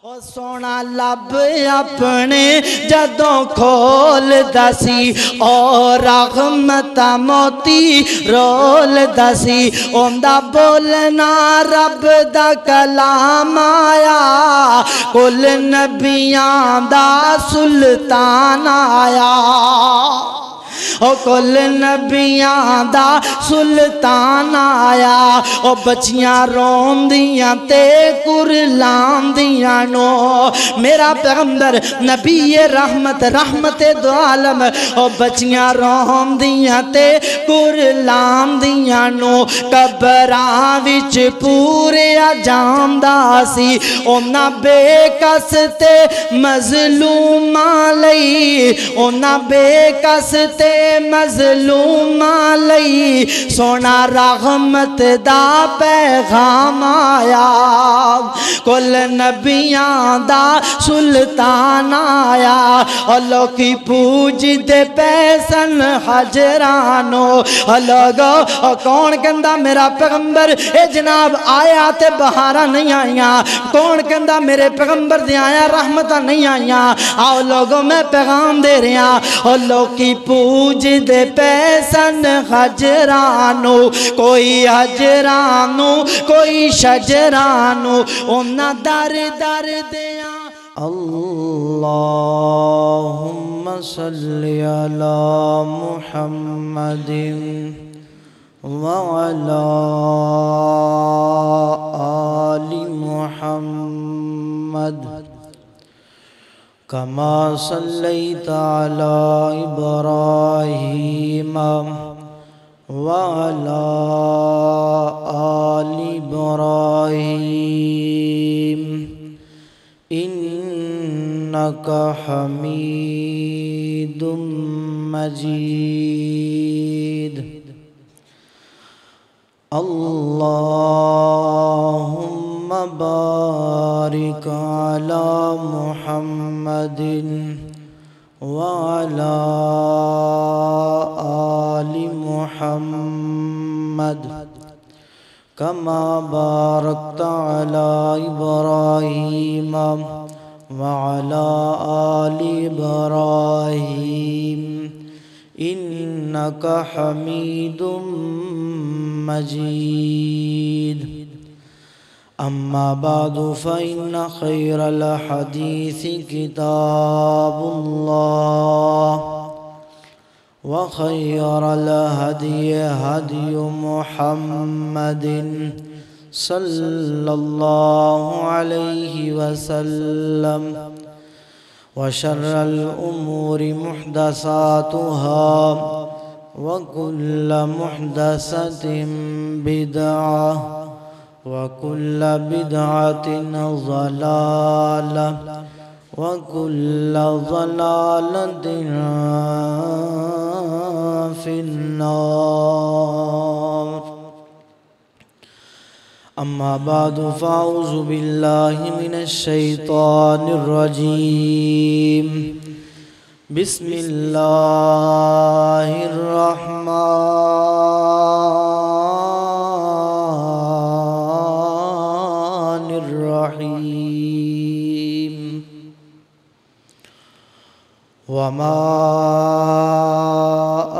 او سونا لب اپنے جدوں کھول دسی اور رحمت موتی رول دسی اوندا بولنا رب دا کلام آیا کل نبیاں دا سلطان آیا او کل نبیاں دا سلطان آیا او بچیاں رون دیاں تے کرلام دیاں نو میرا پیغمبر نبی رحمت رحمت دو عالم او بچیاں رون دیاں تے کرلام دیاں نو قبراں وچ پورے جام دا سی اونا بے کس تے مظلوماں لئی اونا بے کس تے مظلوماں لئی سونا رحمت دا پیغام آیا کل نبیاں دا سلطان آیا اور لوکی پوج دے پیسن حجرانو لوگو کون کہندا میرا پیغمبر اے جناب آیا تے بہارا نہیں آئیاں کون کہندا میرے پیغمبر دے آیا رحمتہ نہیں آئیاں آؤ لوگوں میں پیغام دے رہے ہیں اور لوکی پوج دے پیسن حجرانو کوئی حجرانو کوئی شجرانو اونا در در دیاں اللہم صلی علی محمد وعلی آل محمد كما صليت على إبراهيم وعلى آل إبراهيم إنك حميد مجيد اللهم بارك على محمد وعلى آل محمد كما باركت على إبراهيم وعلى آل إبراهيم إنك حميد مجيد أما بعد فإن خير الحديث كتاب الله وخير الهدي هدي محمد صلى الله عليه وسلم وشر الأمور محدثاتها وكل محدثة بدعة وكل بدعة ضلالة وكل ضلالة في النار أما بعد فأعوذ بالله من الشيطان الرجيم بسم الله الرحمن الرحيم وما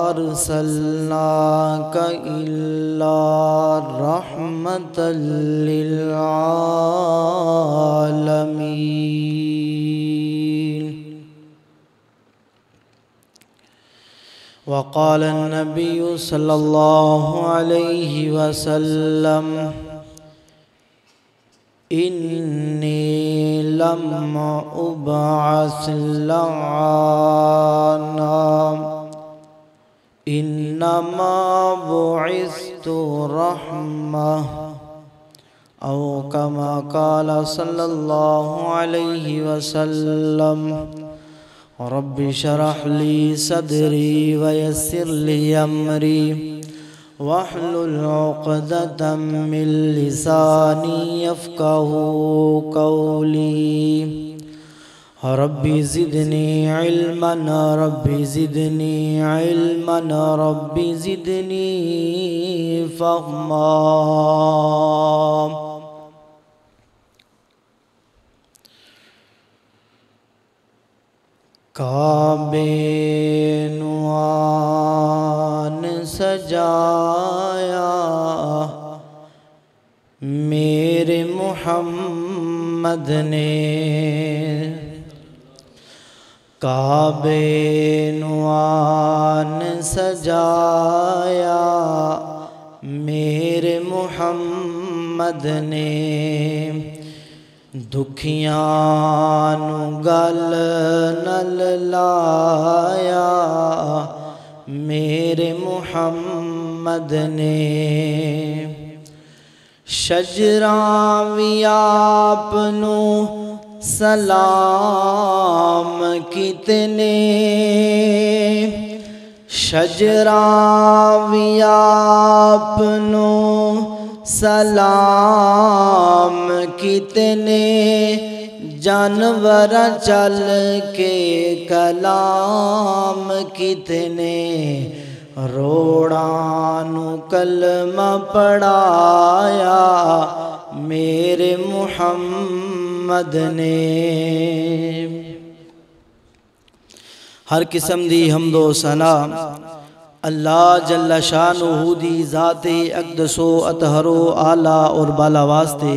أرسلناك إلا رحمة للعالمين وقال النبي صلى الله عليه وسلم إني لم أبعث لعانا إنما بعثت رحمة أو كما قال صلى الله عليه وسلم رب اشرح لي صدري ويسر لي أمري واحلل عقدة من لساني يفقهوا قولي رب زدني علما رب زدني علما رب زدني فهما کعبے نوان سجایا میرے محمد نے، کعبے نوان سجایا میرے محمد نے، دکھیاں نو گل نال لایا میرے محمد نے، شجراں وی آپ نو سلام کتنے، شجراں وی آپ نو سلام کتنے، جانور چل کے کلام کتنے، روڑاں نو کلمہ پڑھایا میرے محمد نے۔ ہر قسم دی حمد و ثنا اللہ جل شانہ دی ذات اقدس و اطہر و اعلیٰ اور بالا واسطے،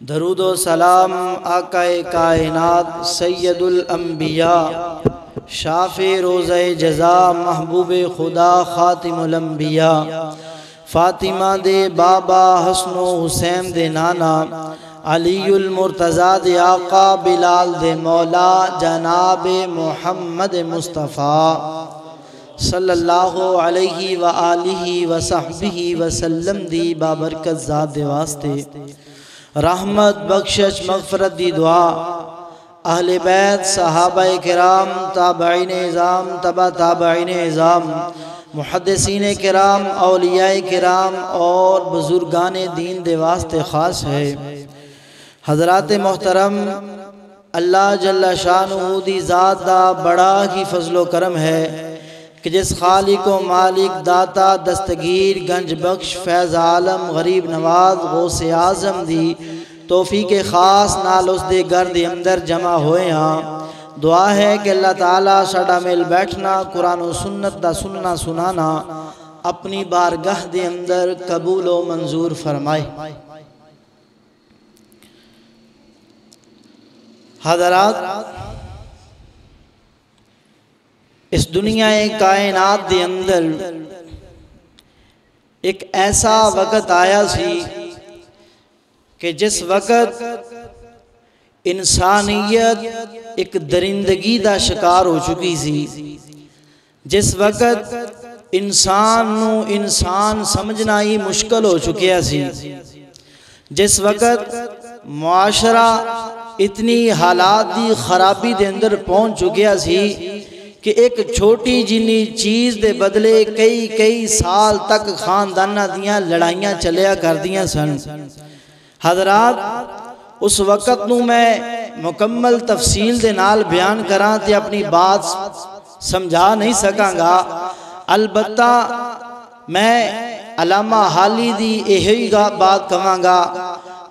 درود و سلام آقا کائنات سید الانبیاء شافع روزہ جزا محبوب خدا خاتم الانبیاء، فاطمہ دے بابا حسن و حسین دے نانا، علی المرتضیٰ دے آقا، بلال دے مولا جناب محمد مصطفیٰ صلی اللہ علیہ وآلہ وصحبہ وسلم دی بابرکت ذات دے واسطے، رحمت بخشش مغفرت دی دعا اہل بیت صحابہ کرام تابعین اعظام تبع تابعین اعظام محدثین کرام اولیاء کرام اور بزرگان دین دے واسطے خاص ہے۔ حضرات محترم، اللہ جل شانہ دی ذات دا بڑا ہی فضل و کرم ہے کہ جس خالق و مالک داتا دستگیر گنج بخش فیض عالم غریب نواز غوث اعظم دی توفیق خاص نال اس دے گھر دے اندر جمع ہوئے ہاں۔ دعا ہے کہ اللہ تعالیٰ ساڈا مل بیٹھنا قرآن و سنت دا سننا سنانا اپنی بارگاہ دے اندر قبول و منظور فرمائے۔ حضرات، اس دنیا کائنات دے اندر ایک ایسا وقت آیا سی کہ جس وقت انسانیت ایک درندگی دا شکار ہو چکی سی، جس وقت انسان نو انسان سمجھنا ہی مشکل ہو چکیا سی، جس وقت معاشرہ اتنی حالات دی خرابی دے اندر پہنچ چکیا سی کہ ایک چھوٹی جنی چیز دے بدلے کئی سال تک خاندانہ دیاں لڑائیاں چلیا کر دیاں سن۔ حضرات، اس وقت نو میں مکمل تفصیل دے نال بیان کراں تے اپنی بات سمجھا نہیں سکاں گا، البتہ میں علامہ حالی دی یہی بات کہاں گا،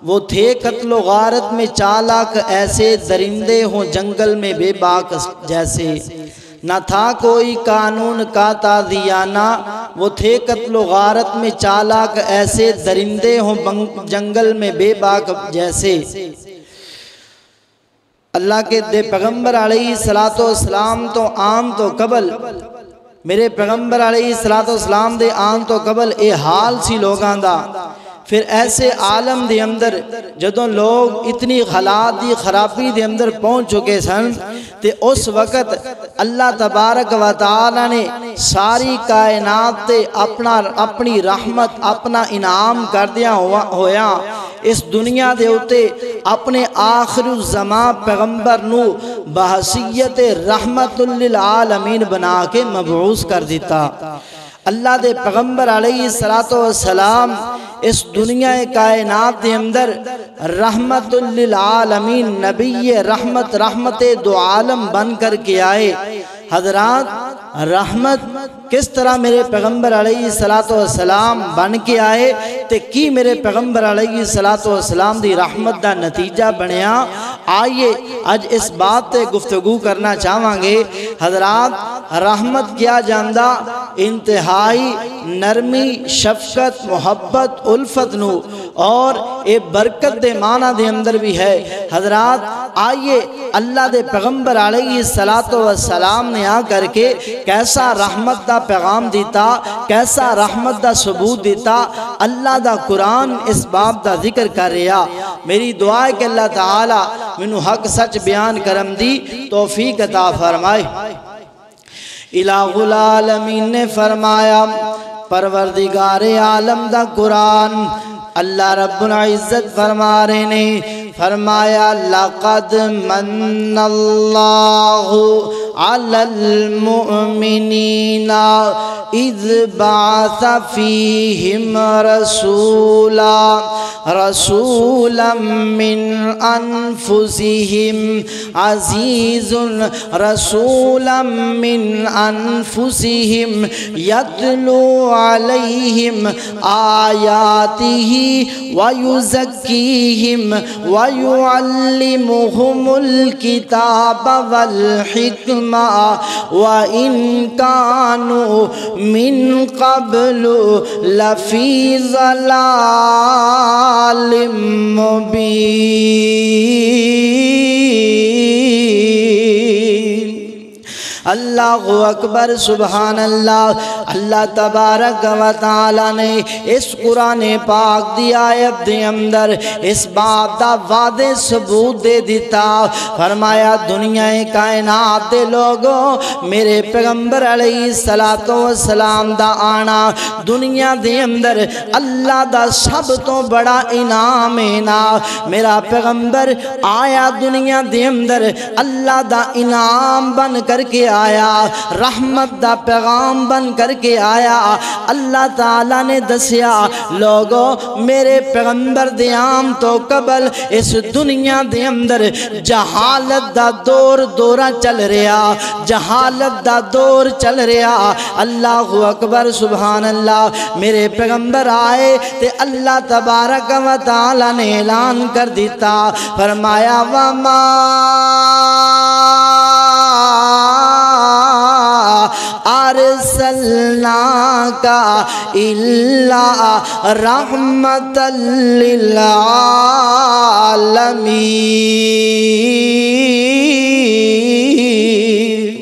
وہ تھے قتل و غارت میں چالاک ایسے، درندے ہوں جنگل میں بے باک جیسے، نہ تھا کوئی قانون کا تازیانہ، وہ تھے قتل و غارت میں چالاک ایسے، درندے ہوں جنگل میں بے باک جیسے۔ اللہ کے دے پیغمبر علیہ السلام تو آن تو قبل، میرے پیغمبر علیہ السلام دے آن تو قبل اے حال سی لوگاں دا۔ پھر ایسے عالم دے اندر جدوں لوگ اتنی حالات دی خرابی دے اندر پہنچ چکے سن تے اس وقت اللہ تبارک و تعالی نے ساری کائنات تے اپنی رحمت اپنا انعام کر دیا ہویا، اس دنیا دے اتے اپنے آخر الزمان پیغمبر نو بحیثیت رحمت للعالمین بنا کے مبعوث کر دیتا۔ اللہ دے پیغمبر علیہ السلام اس دنیا کائنات دے اندر رحمت للعالمین، نبی رحمت دو عالم بن کر کے آئے۔ حضرات، رحمت کس طرح میرے پیغمبر علیہ السلام بن کے آئے تے کی میرے پیغمبر علیہ السلام دی رحمت دا نتیجہ بنیا۔ آئیے اج اس بات تے گفتگو کرنا چاہواں گے۔ حضرات رحمت کیا جاندہ انتہائی نرمی، شفقت، محبت، الفت نو اور اے برکت دے معنی دے اندر بھی ہے۔ حضرات آئیے اللہ دے پیغمبر علیہ السلام نے آ کر کے کیسا رحمت دا پیغام دیتا، کیسا رحمت دا ثبوت دیتا۔ اللہ دا قرآن اس باب دا ذکر کر رہا۔ میری دعا ہے کہ اللہ تعالی منو حق سچ بیان کرم دی توفیق عطا فرمائے۔ الہ العالمین نے فرمایا، پروردگار عالم دا قرآن اللہ رب العزت فرما رہے نے، فرمایا لقد من اللہ علی المؤمنین اذ بعث فیہم رسولا من انفسہم عزیز رسولا من انفسہم یتلو علیہم آیاتہ وَيُزَكِّيهِمْ وَيُعَلِّمُهُمُ الْكِتَابَ وَالْحِكْمَةَ وَإِنْ كَانُوا مِنْ قَبْلُ لَفِي ضَلَالٍ مُبِينٍ۔ اللہ اکبر، سبحان اللہ۔ اللہ تبارک و تعالی نے اس قرآن پاک دی آیت دے اندر اس بات دا وعدے ثبوت دے دیتا۔ فرمایا دنیا کائنات دے لوگوں میرے پیغمبر علیہ السلام دا آنا دنیا دے اندر اللہ دا سب تو بڑا انعام ہے نا۔ میرا پیغمبر آیا دنیا دے اندر اللہ دا انعام بن کر کے آیا، رحمت دا پیغام بن کر کے آیا۔ اللہ تعالیٰ نے دسیا لوگوں میرے پیغمبر دے عام تو قبل اس دنیا دے اندر جہالت دا دورہ چل رہا، جہالت دا دور چل رہا۔ اللہ اکبر، سبحان اللہ۔ میرے پیغمبر آئے تے اللہ تبارک و تعالیٰ نے اعلان کر دیتا، فرمایا وَمَا أَرْسَلْنَاكَ إِلَّا رَحْمَةً لِلْعَالَمِينَ۔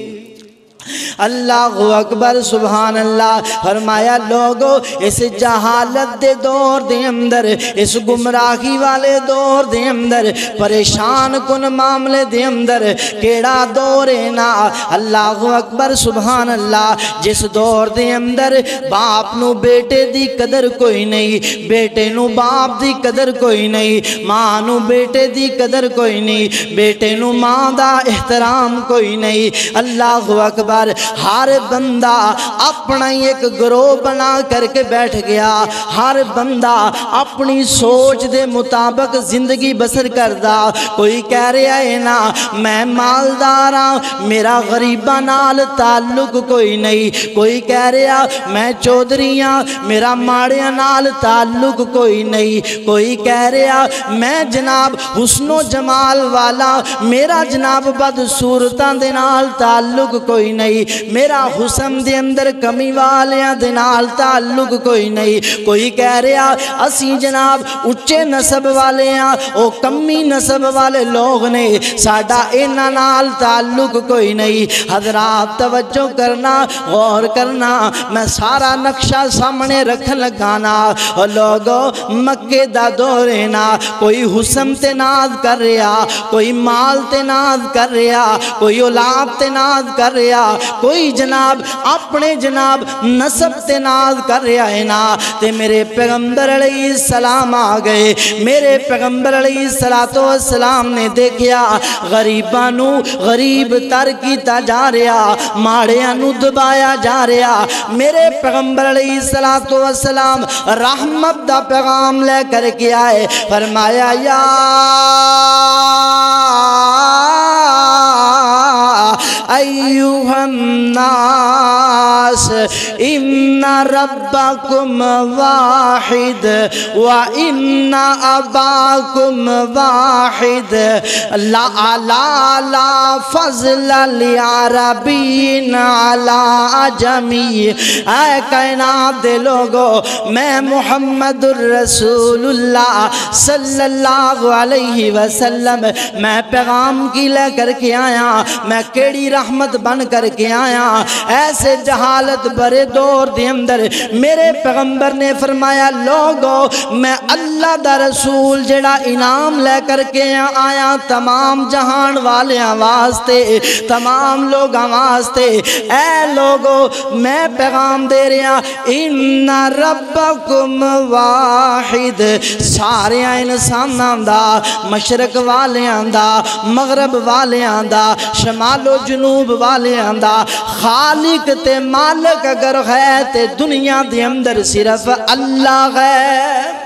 اللہ اکبر، سبحان اللہ۔ فرمایا لوگو اس جہالت دے دور دے اندر، اس گمراہی والے دور دے اندر، پریشان کن معاملے دے اندر کیڑا دور ہے نا۔ اللہ اکبر، سبحان اللہ۔ جس دور دے اندر باپ نو بیٹے دی قدر کوئی نہیں، بیٹے نو باپ دی قدر کوئی نہیں، ماں نو بیٹے دی قدر کوئی نہیں، بیٹے نو ماں دا احترام کوئی نہیں۔ اللہ اکبر۔ ہر بندہ اپنا ایک گروہ بنا کر کے بیٹھ گیا، ہر بندہ اپنی سوچ دے مطابق زندگی بسر کردہ۔ کوئی کہہ رہا ہے نا میں مالدار ہاں، میرا غریبہ نال تعلق کوئی نہیں۔ کوئی کہہ رہا میں چودھری ہاں، میرا ماڑیاں نال تعلق کوئی نہیں۔ کوئی کہہ رہا میں جناب حسن و جمال والا، میرا جناب بدصورتاں دے نال تعلق کوئی نہیں، میرا حسن دے اندر کمی والیاں دے نال تعلق کوئی نہیں۔ کوئی کہہ رہا اسی جناب اچھے نسب والے ہیں، او کمی نسب والے لوگ نے، ساڈا انہاں نال تعلق کوئی نہیں۔ حضرات توجہ کرنا، غور کرنا، میں سارا نقشہ سامنے رکھ لگانا۔ اور لوگوں مکے دا دور ہے نا، کوئی حسن تے ناز کر رہا، کوئی مال تے ناز کر رہا، کوئی اولاد تے ناز کر رہا، کوئی جناب اپنے جناب نسب تے ناز کر رہا ہے نا۔ تے میرے پیغمبر علیہ السلام آ گئے۔ میرے پیغمبر علیہ السلام نے دیکھیا غریبانو غریب تر کیتا جا رہا، ماڑیانو دبایا جا رہا۔ میرے پیغمبر علیہ السلام رحمت دا پیغام لے کر کے آئے، فرمایا یا ایوہ الناس الناس ان ربکم واحد وان اباکم واحد لا فضل لعربی علی عجمی۔ اے کائنات دے لوگو، میں محمد الرسول اللہ صلی اللہ علیہ وسلم میں پیغام کی لے کر کے آیا، میں کیڑی رحمت بن کر کے آیا۔ ایسے جہالت برے دور دے اندر میرے پیغمبر نے فرمایا لوگو میں اللہ دا رسول جڑا انعام لے کر کے آیا تمام جہان والے واسطے، تمام لوگاں واسطے۔ اے لوگو میں پیغام دے رہا ان ربکم واحد، سارے انساناں دا، مشرق والیاں دا، مغرب والیاں دا، شمال و جنوب والیاں دا، خالق تے مالک اگر ہے تے دنیا دے اندر صرف اللہ ہے۔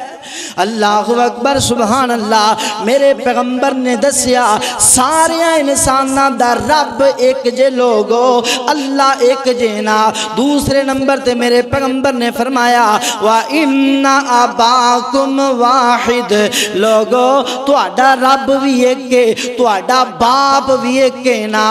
اللہ اکبر سبحان اللہ۔ میرے پیغمبر نے دسیا سارے انساناں دا رب ایک جے لوگو، اللہ ایک جینا۔ دوسرے نمبر تے میرے پیغمبر نے فرمایا وَإِنَّ أَبَاكُمْ وَاحِدٌ، لوگو تہاڈا رب بھی ایک ہے، تہاڈا باپ بھی ایک ہے نا۔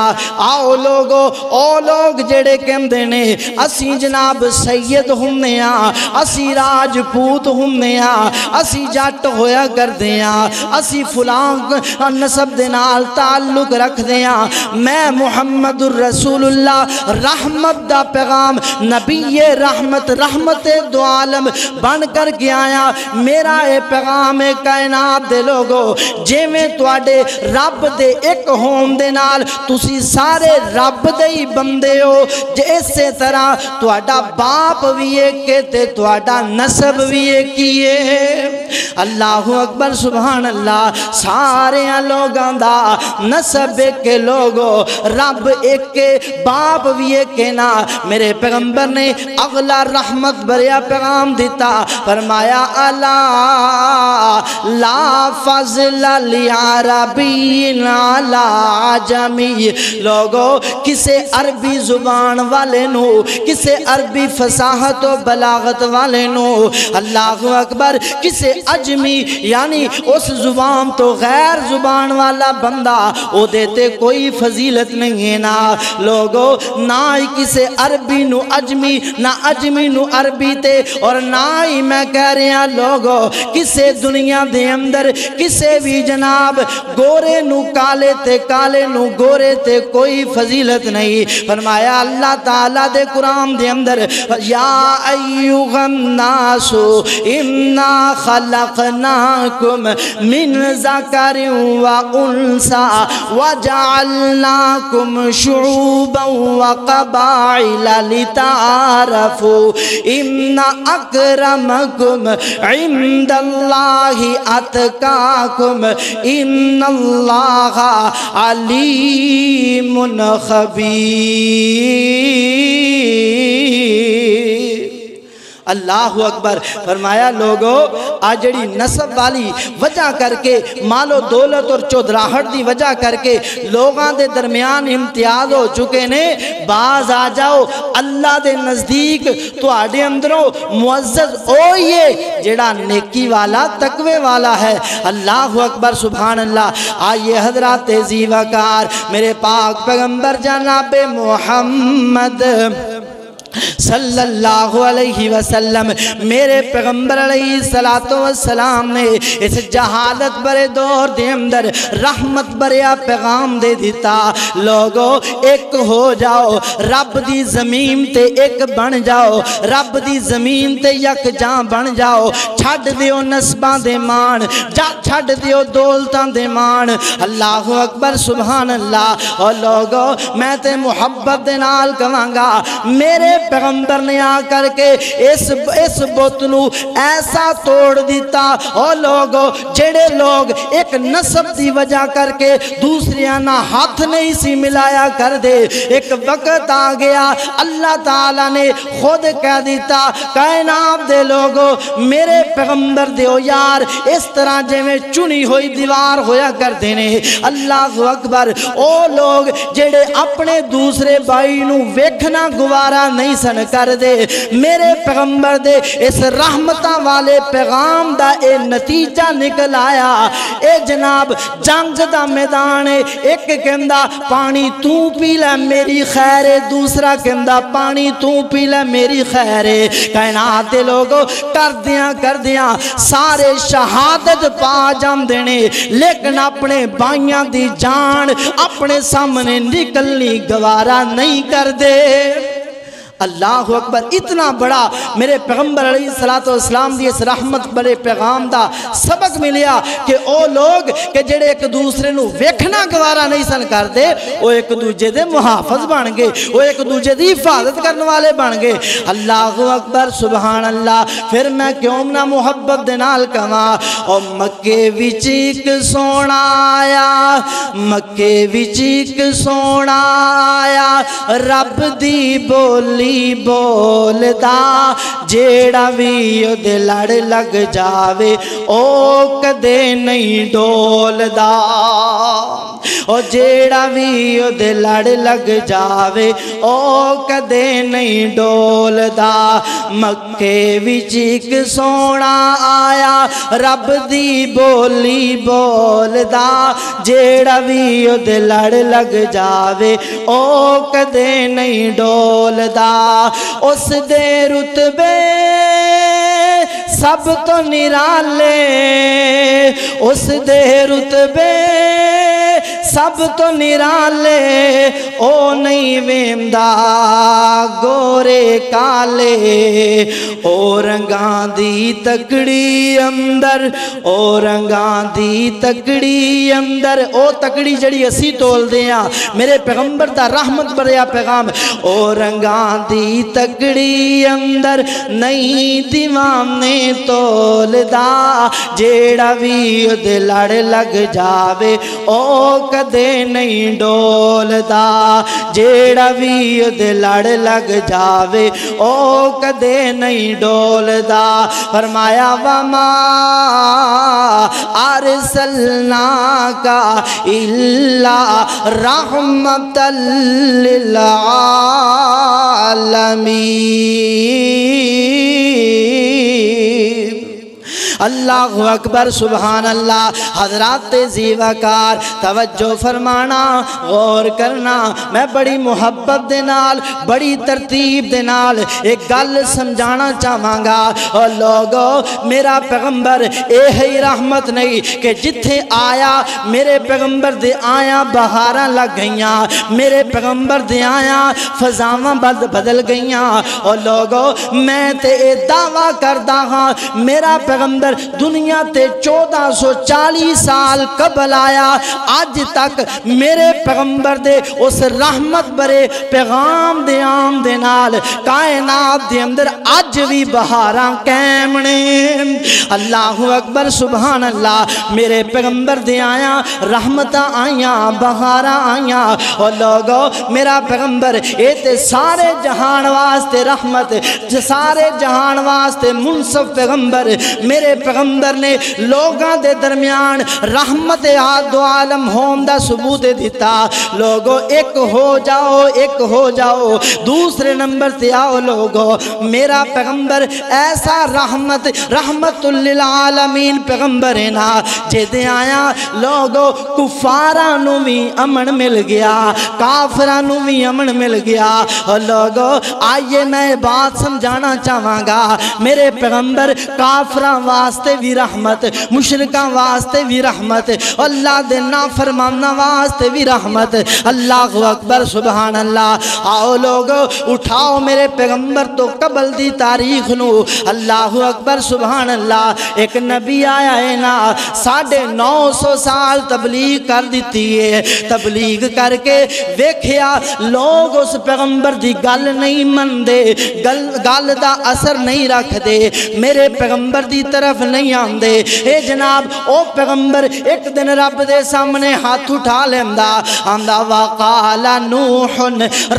آؤ لوگو، او لوگ جڑے کہندے نے اسی جناب سید ہونے ہاں، اسی راجپوت ہونے ہاں، اسی جٹ ہویا کر دیاں، اسی فلاں نسب دے نال تعلق رکھ دیاں۔ میں محمد الرسول اللہ رحمت دا پیغام، نبی رحمت، رحمت دو عالم بن کر کے آیا۔ میرا اے پیغام کائنات دے لوگو، جے میں تواڈے رب دے ایک ہون دے نال تسی سارے رب دے ہی بندے ہو، جیسے طرح تواڈا باپ بھی ایک ہے تے تواڈا نسب بھی ایک ہی ہے۔ اللہ اکبر سبحان اللہ۔ سارے لوگاں دا نسب ایک کے لوگو، رب ایک کے، باپ بھی ایک کے نا۔ میرے پیغمبر نے اغلا رحمت بریا پیغام دیتا، فرمایا الا لا فضل لعربی علی عجمی، لوگو کسے عربی زبان والے نو، کسے عربی فصاحت و بلاغت والے نو، اللہ اکبر، کسے عجمی یعنی اس زبان تو غیر زبان والا بندہ او دیتے کوئی فضیلت نہیں ہے نا۔ لوگو نہ ہی کسے عربی نو عجمی، نہ عجمی نو عربی تے، اور نہ ہی میں کہہ رہا لوگو کسے دنیا دے اندر کسے بھی جناب گورے نو کالے تے، کالے نو گورے تے کوئی فضیلت نہیں۔ فرمایا اللہ تعالیٰ دے قرآن دے اندر یا ایھا الناس انا خلقناکم من ذکر و انثی وجعلناکم شعوبا وقبائل لتعارفوا ان اکرمکم عند اللہ اتقاکم ان اللہ علیم خبیر۔ اللہ اکبر۔ فرمایا لوگو آجڑی نسب والی وجہ کر کے، مال و دولت اور چودراہٹ دی وجہ کر کے لوگاں دے درمیان امتیاز ہو چکے نے، باز آ جاؤ اللہ دے نزدیک تو آڈے اندروں معزز ہوئیے جڑا نیکی والا تقوی والا ہے۔ اللہ اکبر سبحان اللہ۔ آئیے حضرات زیوکار، میرے پاک پیغمبر جناب محمد صلی اللہ علیہ وسلم، میرے پیغمبر علیہ السلام نے اس جہالت برے دور دے اندر رحمت بریا پیغام دے دیتا، لوگو ایک ہو جاؤ، رب دی زمین تے ایک بن جاؤ، رب دی زمین تے یک جاں بن جاؤ، چھڑ دیو نسباں دے مان، چھڑ دیو دولتاں دے مان۔ اللہ اکبر سبحان اللہ۔ اور لوگو میں تے محبت دے نال کہاں میرے پیغمبر نے آ کر کے اس بتنو ایسا توڑ دیتا۔ اور لوگو جڑے لوگ ایک نسب دی وجہ کر کے دوسریاں نہ ہاتھ نہیں سی ملایا کر دے، ایک وقت آ گیا اللہ تعالیٰ نے خود کہہ دیتا کائنات دے لوگو میرے پیغمبر دیو یار اس طرح جے میں چنی ہوئی دیوار ہویا کر دینے۔ اللہ اکبر۔ او لوگ جڑے اپنے دوسرے بھائی نو ویکھنا گوارا نہیں نہیں سن کر دے میرے پیغمبر دے اس رحمتاں والے پیغام دا اے نتیجہ نکل آیا اے جناب جنگ دا میدان ایک کہندا پانی تو پی لے میری خیر ہے دوسرا کہندا پانی تو پی لے میری خیر ہے کائنات دے لوگوں کر دیاں سارے شہادت پا جان دینے لیکن اپنے بائیاں دی جان اپنے سامنے نکلنی گوارا نہیں کر دے اللہ اکبر اتنا بڑا میرے پیغمبر علیہ السلام دی اس رحمت بڑے پیغام دا سبق ملیا کہ او لوگ کہ جڑے ایک دوسرے نو ویکھنا گوارا نہیں سن کر دے وہ ایک دوجے دے محافظ بن گئے وہ ایک دوجے دی حفاظت کرنے والے بن گئے اللہ اکبر سبحان اللہ پھر میں کیوں نہ محبت دے نال کہاں او مکے وچ ایک سونا آیا مکے وچ ایک سونا آیا رب دی بولی بولدا جیڑا بھی او دے لڑ لگ جاوے او کدے نہیں ڈولدا او جیڑا بھی او دے لڑ لگ جاوے او کدے نہیں ڈولدا مکے وچ ایک سونا آیا رب دی بولی بولدا جیڑا بھی او دے لڑ لگ جاوے او کدے نہیں ڈولدا اس دے رتبے سب تو نرالے اس دے رتبے سب تو نرالے او نہیں ویمدا گورے کالے او رنگاں دی تکڑی اندر او رنگاں دی تکڑی اندر او تکڑی جڑی اسی تول دیاں میرے پیغمبر دا رحمت بریا پیغام او رنگاں دی تکڑی اندر نہیں دیوانے تول دا جیڑا بھی دے لڑ لگ جاوے او کدے نہیں ڈولدا جیڑا بھی دے لڑ لگ جاوے او کدے نہیں ڈولدا فرمایا وما ارسلناک الا رحمت للعالمین اللہ اکبر سبحان اللہ حضرات زیوکار توجہ فرمانا غور کرنا میں بڑی محبت دے نال بڑی ترتیب دے نال ایک گل سمجھانا چاہاں گا اور لوگو میرا پیغمبر اے ہی رحمت نہیں کہ جتھے آیا میرے پیغمبر دے آیا بہاراں لگ گئیاں میرے پیغمبر دے آیا فضاواں بدل گئیاں اور لوگو میں تے اے دعویٰ کردہ ہاں میرا پیغمبر دنیا تے 1440 سال قبل آیا آج تک میرے پیغمبر دے اس رحمت برے پیغام دے عام دے نال کائنات دے اندر آج بھی بہاراں کیمنے اللہ اکبر سبحان اللہ میرے پیغمبر دے آیا رحمتاں آیاں بہاراں آیاں اور لوگو میرا پیغمبر اے تے سارے جہان واسطے رحمت سارے جہان واسطے منصف پیغمبر میرے پیغمبر نے لوگاں دے درمیان رحمت آد و عالم ہوم دا ثبوت دیتا لوگو ایک ہو جاؤ دوسرے نمبر تے آؤ لوگو میرا پیغمبر ایسا رحمت للعالمین پیغمبر ہے نا جدے آیا لوگو کفارانو بھی امن مل گیا کافرانو بھی امن مل گیا اور لوگو آئیے میں بات سمجھانا چاہاں گا میرے پیغمبر کافران واسطے بھی رحمت مشرکان واسطے بھی رحمت اللہ دے نافرمانہ واسطے بھی رحمت اللہ اکبر سبحان اللہ آؤ لوگ اٹھاؤ میرے پیغمبر تو قبل دی تاریخ نو اللہ اکبر سبحان اللہ ایک نبی آیا ہے نا 950 سال تبلیغ کر دیتی ہے تبلیغ کر کے ویکھیا لوگ اس پیغمبر دی گل نہیں من دے گل دا اثر نہیں رکھ دے میرے پیغمبر دی طرف طرف نہیں آندے. اے جناب او پیغمبر ایک دن رب دے سامنے ہاتھ اٹھا لیندا آندا وقال نوح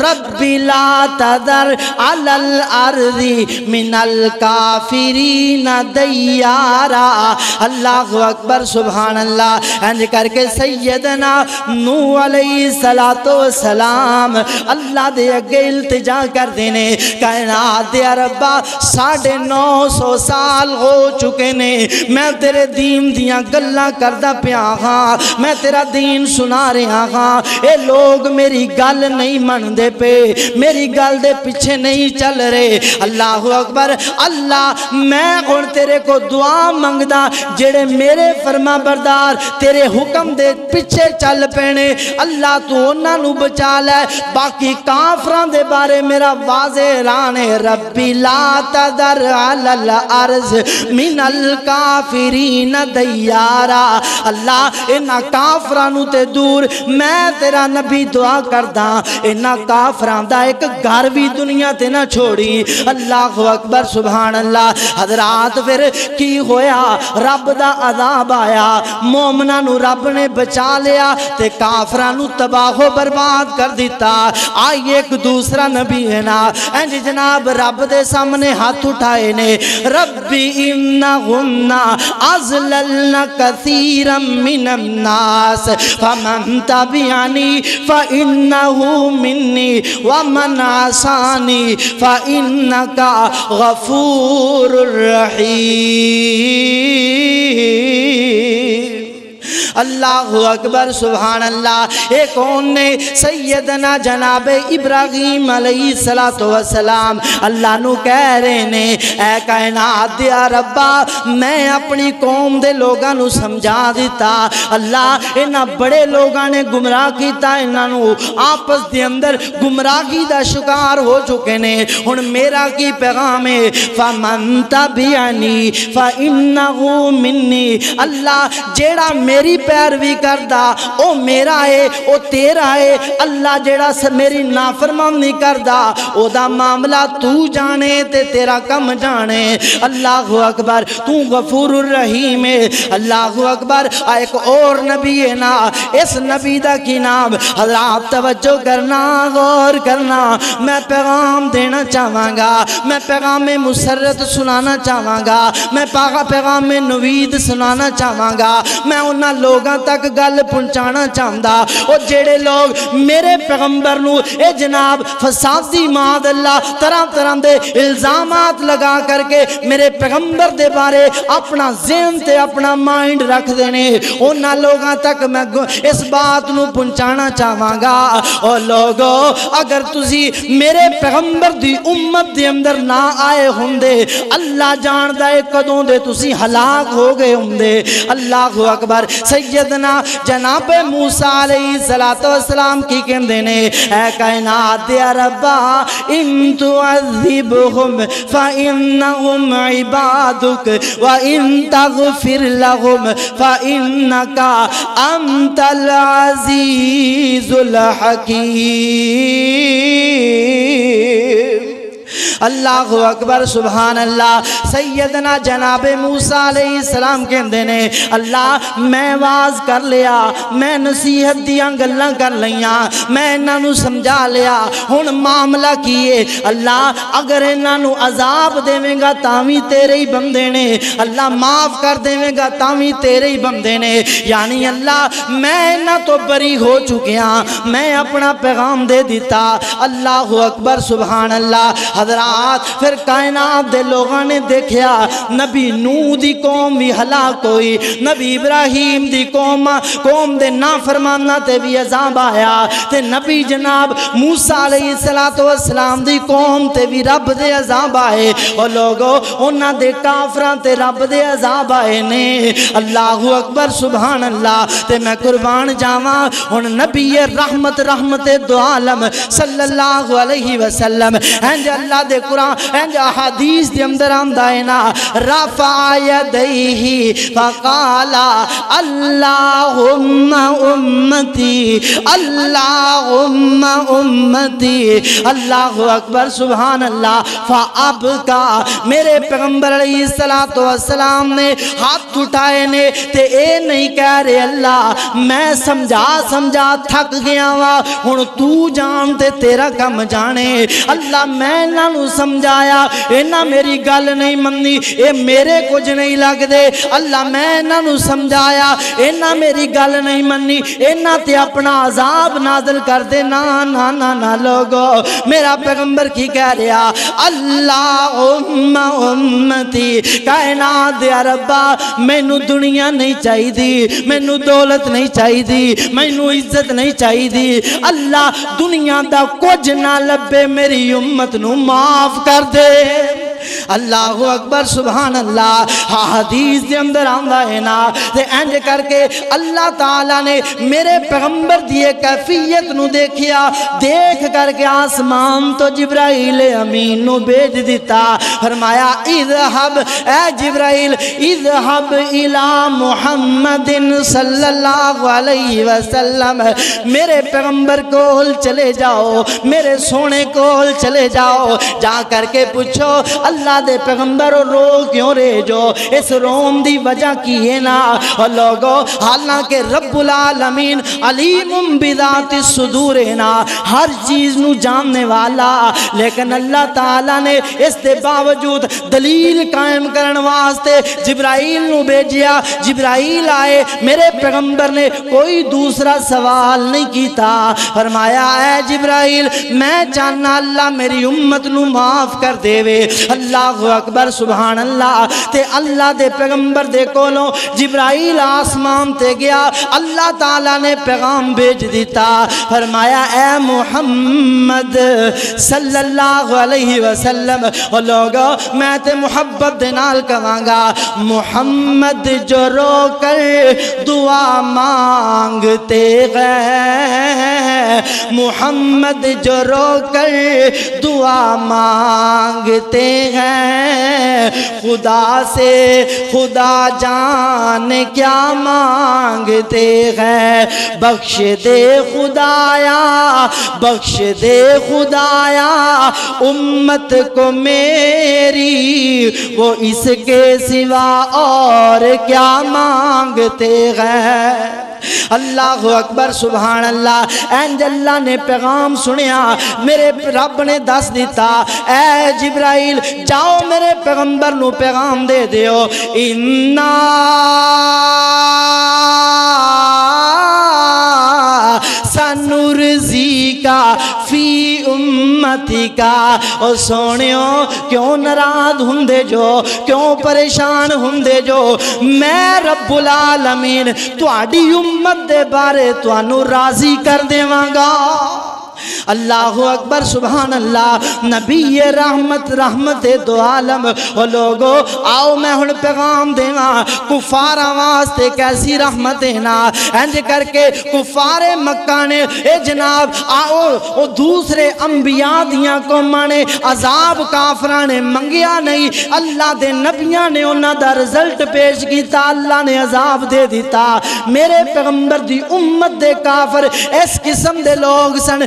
رب لا تذر علی الارض من الکافرین دیارا. اللہ اکبر سبحان اللہ. انج کر کے سیدنا نوح علیہ السلام اللہ دے اگے التجا کر دینے کائنات دے ربا 950 سال ہو چکے نے میں تیرے دین دیاں گلاں کردا پیا ہاں میں تیرا دین سنا رہا ہاں اے لوگ میری گل نہیں من دے پے میری گل دے پیچھے نہیں چل رہے. اللہ اکبر. اللہ میں ہن تیرے کو دعا منگدا جڑے میرے فرما بردار تیرے حکم دے پیچھے چل پینے اللہ تو انہاں نو بچا لے. باقی کافراں دے بارے میرا واضح اعلان ہے ربی لا تذر علی الارض من الکافرین دیارا. اللہ انہاں کافراں نو تے دور میں تیرا نبی دعا کردا انہاں کافراں دا ایک گھر بھی دنیا تے نہ چھوڑی. اللہ اکبر سبحان اللہ. حضرات پھر کی ہویا رب دا عذاب آیا مومناں نو رب نے بچا لیا تے کافراں نو تباہ و برباد کر دیتا. آئی ایک دوسرا نبی ہے نا انج جناب رب دے سامنے ہاتھ اٹھائے نے ربی انہن ازللن کثیرا من الناس فمن تبعنی فإنہو منی ومن عصانی فإنکا غفور الرحیم. اللہ اکبر سبحان اللہ. ایک کون نے سیدنا جناب ابراہیم علیہ السلام اللہ نو کہہ رہے نے اے کائنات دیا ربا میں اپنی قوم دے لوگاں نو سمجھا دیتا اللہ انہاں بڑے لوگاں نے گمراہ کیتا انہاں نو آپس دے اندر گمراہی دا شکار ہو چکے نے ہن میرا کی پیغام ہے فمن تبعنی فإنہ منی. اللہ جیڑا میری پیروی کردا او میرا ہے او تیرا ہے. اللہ جیڑا میری نافرمانی کردا او دا معاملہ تو جانے تے تیرا کم جانے. اللہ اکبر. تو غفور الرحیم ہے. اللہ اکبر. ایک اور نبی ہے نا اس نبی دا کی نام حضرات توجہ کرنا غور کرنا میں پیغام دینا چاہواں گا میں پیغام مسرت سنانا چاہواں گا میں پیغام نوید سنانا چاہواں گا میں انہاں لوگاں تک گل پہنچانا چاہندا او جڑے لوگ میرے پیغمبر نو اے جناب فسادی ماد اللہ طرح طرح دے الزامات لگا کر کے میرے پیغمبر دے بارے اپنا ذہن تے اپنا مائنڈ رکھ دینے انہاں لوگاں تک میں اس بات نو پہنچانا چاہواں گا. او لوگو اگر تسی میرے پیغمبر دی امت دے اندر نہ آئے ہوندے اللہ جاندا ہے کدوں دے تسی ہلاک ہو گئے ہوندے. اللہ اکبر. سیدنا جناب موسیٰ علیہ السلام کی کہندے نے اے کائنات دے ربا ان تعذبہم فإنہم عبادک وإن تغفر لہم فإنکا انت العزیز الحکیم. اللہ اکبر سبحان اللہ. سیدنا جناب موسیٰ علیہ السلام کہندے نے اللہ میں واز کر لیا میں نصیحت دیاں گلاں کر لیاں میں انہاں نو سمجھا لیا ہن معاملہ کیے اللہ اگر انہاں نو عذاب دیویں گا تاوی تیرے ہی بندے نے اللہ معاف کر دیویں گا تاوی تیرے ہی بندے نے یعنی اللہ میں انہاں تو بری ہو چکیاں میں اپنا پیغام دے دیتا. اللہ اکبر سبحان اللہ. حضرات پھر کائنات دے لوگاں نے دیکھیا نبی نوح دی قوم بھی ہلاک ہوئی نبی ابراہیم دی قوم دے نافرمانہ تے بھی عذاب آیا تے نبی جناب موسیٰ علیہ السلام دی قوم تے بھی رب دے عذاب آئے اور لوگو انہاں دے کافراں تے رب دے عذاب آئے نے. اللہ اکبر سبحان اللہ. تے میں قربان جاواں ہن نبی رحمت دو عالم صلی اللہ علیہ وسلم ہنج اللہ دے قرآن انج حدیث دے اندر آمدہ ہے نا رفع یدیہی فقالا اللہم امتی اللہم امتی اللہ اکبر سبحان اللہ فابکا میرے پیغمبر علیہ السلام نے ہاتھ اٹھائے نے تے اے نہیں کہہ رہے اللہ میں سمجھا تھک گیا وا ہن تو جان تے تیرا کم جانے اللہ میں انہاں سمجھایا انہاں میری گل نہیں مننی اے میرے کچھ نہیں لگ دے اللہ میں انہاں سمجھایا انہاں میری گل نہیں مننی انہاں تے اپنا عذاب نازل کر دے نا نا نا نا لوگو میرا پیغمبر کی کہہ رہا اللہم امتی کائنات دے ربا مینوں دنیا نہیں چاہی دی مینوں دولت نہیں چاہی دی مینوں عزت نہیں چاہی دی اللہ دنیا دا کچھ نہ لبے میری امت نو معاف کر دے اللہ اکبر سبحان اللہ حدیث دے اندر آمدہ ہے نا تے انج کر کے اللہ تعالیٰ نے میرے پیغمبر دیئے کیفیت نو دیکھیا دیکھ کر کے آسمان تو جبرائیل امین نو بیج دیتا فرمایا اذہب اے جبرائیل اذہب الى محمد صلی اللہ علیہ وسلم میرے پیغمبر کول چلے جاؤ میرے سونے کول چلے جاؤ جا کر کے پوچھو اللہ دے پیغمبر رو کیوں رہے جو اس روم دی وجہ کی ہے نا اور لوگو حالانکہ رب العالمین علیم بذات الصدور ہے نا ہر چیز نو جاننے والا لیکن اللہ تعالیٰ نے اس دے باوجود دلیل قائم کرن واسطے جبرائیل نو بھیجیا جبرائیل آئے میرے پیغمبر نے کوئی دوسرا سوال نہیں کیتا فرمایا اے جبرائیل میں چاہنا اللہ میری امت نو معاف کر دے وے اللہ اکبر سبحان اللہ تے اللہ دے پیغمبر دے کولوں جبرائیل آسمان تے گیا اللہ تعالیٰ نے پیغام بھیج دیتا فرمایا اے محمد صلی اللہ علیہ وسلم اور لوگو میں تے محبت دے نال کہاں محمد جو رو کر دعا مانگتے گئے محمد جو رو کر دعا مانگتے ہیں خدا سے خدا جان کیا مانگتے ہیں بخش دے خدایا امت کو میری وہ اس کے سوا اور کیا مانگتے ہیں اللہ اکبر سبحان اللہ اینج اللہ نے پیغام سنیا میرے رب نے دس دیتا اے جبرائیل جاؤ میرے پیغمبر نو پیغام دے دیو اِنَّا سنرزی کا فی امتی کا اور سونیوں کیوں ناراض ہندے جو کیوں پریشان ہندے جو میں رب العالمین تواڈی امت دے بارے توانو راضی کر دیواں اللہ اکبر سبحان اللہ نبی رحمت دو عالم اور لوگو آؤ میں ہن پیغام دیواں کفار واسطے کیسی رحمت نا انج کر کے کفار مکہ نے اے جناب آؤ او دوسرے انبیاء دیاں قوماں نے عذاب کافراں نے منگیا نہیں اللہ دے نبیاں نے انہاں دا رزلٹ پیش کیتا اللہ نے عذاب دے دیتا میرے پیغمبر دی امت دے کافر اس قسم دے لوگ سن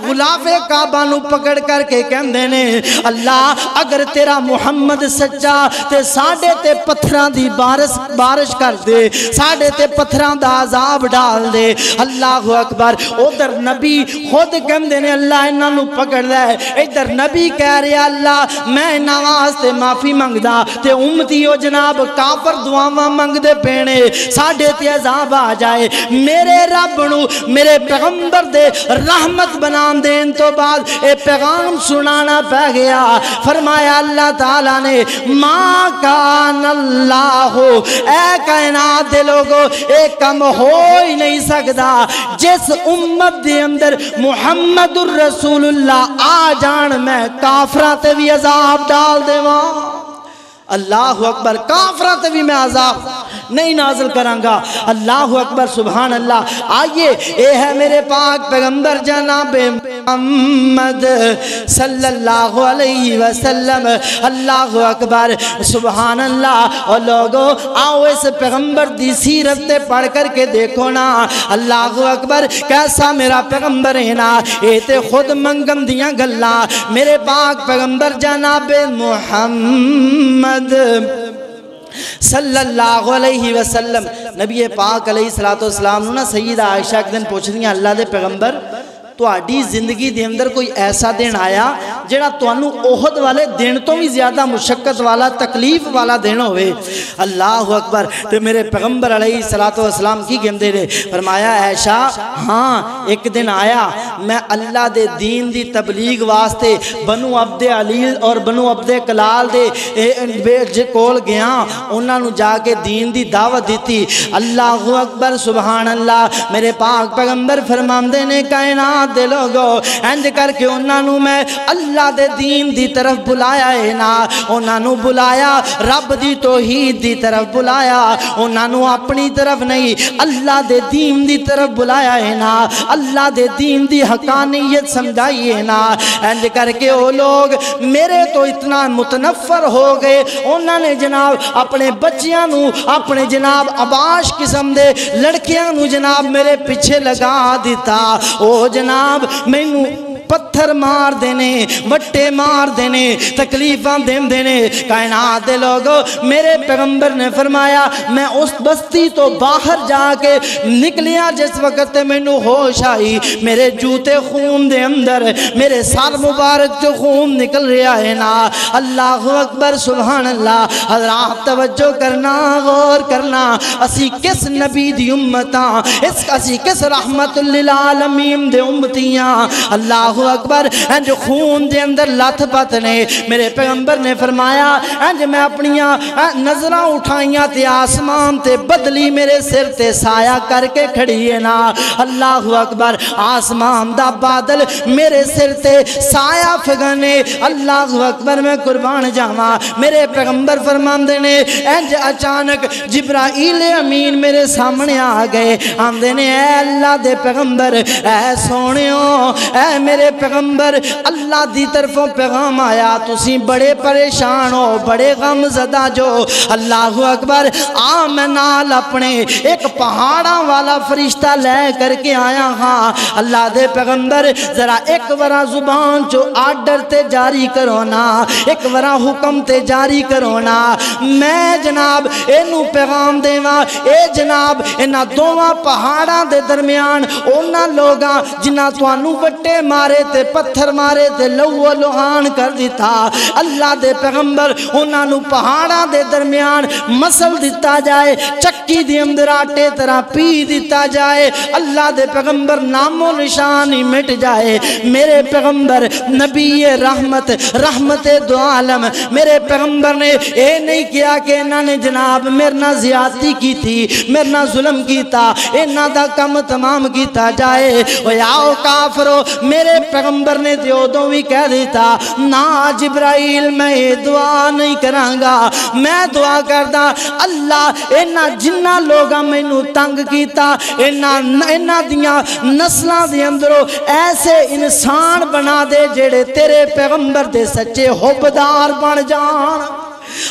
غلاف کعبہ نو پکڑ کر کے کہندے نے اللہ اگر تیرا محمد سچا تے ساڑھے تے پتھراں دی بارش کر دے ساڑھے تے پتھراں دا عذاب ڈال دے اللہ اکبر ادھر نبی خود کہندے نے اللہ انہاں نو پکڑ لے ادھر نبی کہہ رہے اللہ میں انہاں واسطے معافی منگدا تے امتی او جناب کافر دعاواں منگ دے پینے ساڑھے تے عذاب آ جائے میرے رب نو میرے پیغمبر دے رحمت بنا دین تو بعد اے پیغام سنانا پہ گیا فرمایا اللہ تعالیٰ نے ما کان اللہ اے کائنات دے لوگو ایک کم ہو ہی نہیں سکتا جس امت دے اندر محمد الرسول اللہ آ جان میں کافرات بھی عذاب ڈال دے وہاں اللہ اکبر کافرات بھی میں عذاب نہیں نازل کرانگا اللہ اکبر سبحان اللہ آئیے اے ہے میرے پاک پیغمبر جناب محمد صلی اللہ علیہ وسلم۔ اللہ اکبر، سبحان اللہ۔ اور لوگوں آؤ اس پیغمبر دی سیرت پڑھ کر کے دیکھو نا، اللہ اکبر، کیسا میرا پیغمبر ہے نا۔ اے تے خود منگم دیاں گلاں میرے پاک پیغمبر جناب محمد صلی اللہ علیہ وسلم۔ نبی پاک علیہ السلام نا سیدہ عائشہ ایک دن پوچھ دیا، اللہ دے پیغمبر تو آڈی زندگی دے اندر کوئی ایسا دن آیا جڑا توانو احد والے دن تو بھی زیادہ مشقت والا تکلیف والا دن ہوئے؟ اللہ اکبر۔ تو میرے پیغمبر علیہ السلام کی گندے نے فرمایا عائشہ ہاں ایک دن آیا، میں اللہ دے دین دی تبلیغ واسطے بنو عبد علیل اور بنو عبد کلال دے کول گیا، انہاں نو جا کے دین دی دعوت دیتی۔ اللہ اکبر، سبحان اللہ۔ میرے پاک پیغمبر فرماندے نے کائنات دے لوگو انج کر کے انہاں نو میں اللہ دے دین دی طرف بلایا ہے نا، انہاں نو بلایا رب دی توحید دی طرف بلایا، انہاں نو اپنی طرف نہیں اللہ دے دین دی طرف بلایا ہے نا، اللہ دے دین دی حقانیت سمجھائی ہے نا۔ انج کر کے وہ لوگ میرے تو اتنا متنفر ہو گئے، انہاں نے جناب اپنے بچیاں نو اپنے جناب عباش قسم دے لڑکیاں نو جناب میرے پیچھے لگا دیتا، او جناب مینو پتھر مار دینے، وٹے مار دینے، تکلیفاں دین دینے۔ کائنات دے لوگو میرے پیغمبر نے فرمایا میں اس بستی تو باہر جا کے نکلیا جس وقت میں نو ہوش آئی، میرے جوتے خون دے اندر میرے سر مبارک جو خون نکل رہا ہے نا۔ اللہ اکبر، سبحان اللہ۔ حضرات توجہ کرنا، غور کرنا، اسی کس نبی دی امتاں، اسی کس رحمت للعالمین دے امتیاں۔ اللہ اکبر، انج خون دے اندر لاتھ پت نے میرے پیغمبر نے فرمایا انج میں اپنیاں نظرہ اٹھائیاں تے آسمان تے بدلی میرے سر تے سایہ کر کے کھڑی ہے نا۔ اللہ اکبر، آسمان دا بادل میرے سر تے سایہ پھگنے۔ اللہ اکبر، میں قربان جاواں، میرے پیغمبر فرماندے نے انج اچانک جبرائیل امین میرے سامنے آ گئے، آندے نے اے اللہ دے پیغمبر، اے سونیوں، اے میرے پیغمبر، اللہ دی طرفوں پیغام آیا، تسی بڑے پریشان ہو، بڑے غم زدہ جو۔ اللہ اکبر، میں نال اپنے ایک پہاڑاں والا فرشتہ لے کر کے آیا ہاں۔ اللہ دے پیغمبر ذرا ایک ورا زبان جو آرڈر تے جاری کرو نا، ایک ورا حکم تے جاری کرو نا، میں جناب اینو پیغام دیواں، اے جناب اینا دوواں پہاڑاں دے درمیان اونا لوگاں جنہ توانو وٹے مارے تے پتھر مارے تے لہو لہان کر دیتا، اللہ دے پیغمبر انہاں نو پہاڑاں دے درمیان مسل دیتا جائے، چکی دی اندر آٹے طرح پی دیتا جائے، اللہ دے پیغمبر نام و نشان ہی مٹ جائے۔ میرے پیغمبر نبی رحمت، رحمت دو عالم، میرے پیغمبر نے اے نہیں کیا کہ انہاں نے جناب میرنا زیادتی کی تھی، میرنا ظلم کیتا، انہاں دا کم تمام کیتا جائے۔ آؤ کافرو، میرے پیغمبر نے دیودوں بھی کہہ دیتا نا جبرائیل میں یہ دعا نہیں کرانگا، میں دعا کردہ اللہ اینا جنہ لوگا میں نو تنگ کیتا، اینا دیاں نسلہ دی اندرو ایسے انسان بنا دے جڑے تیرے پیغمبر دے سچے حبدار بن جان۔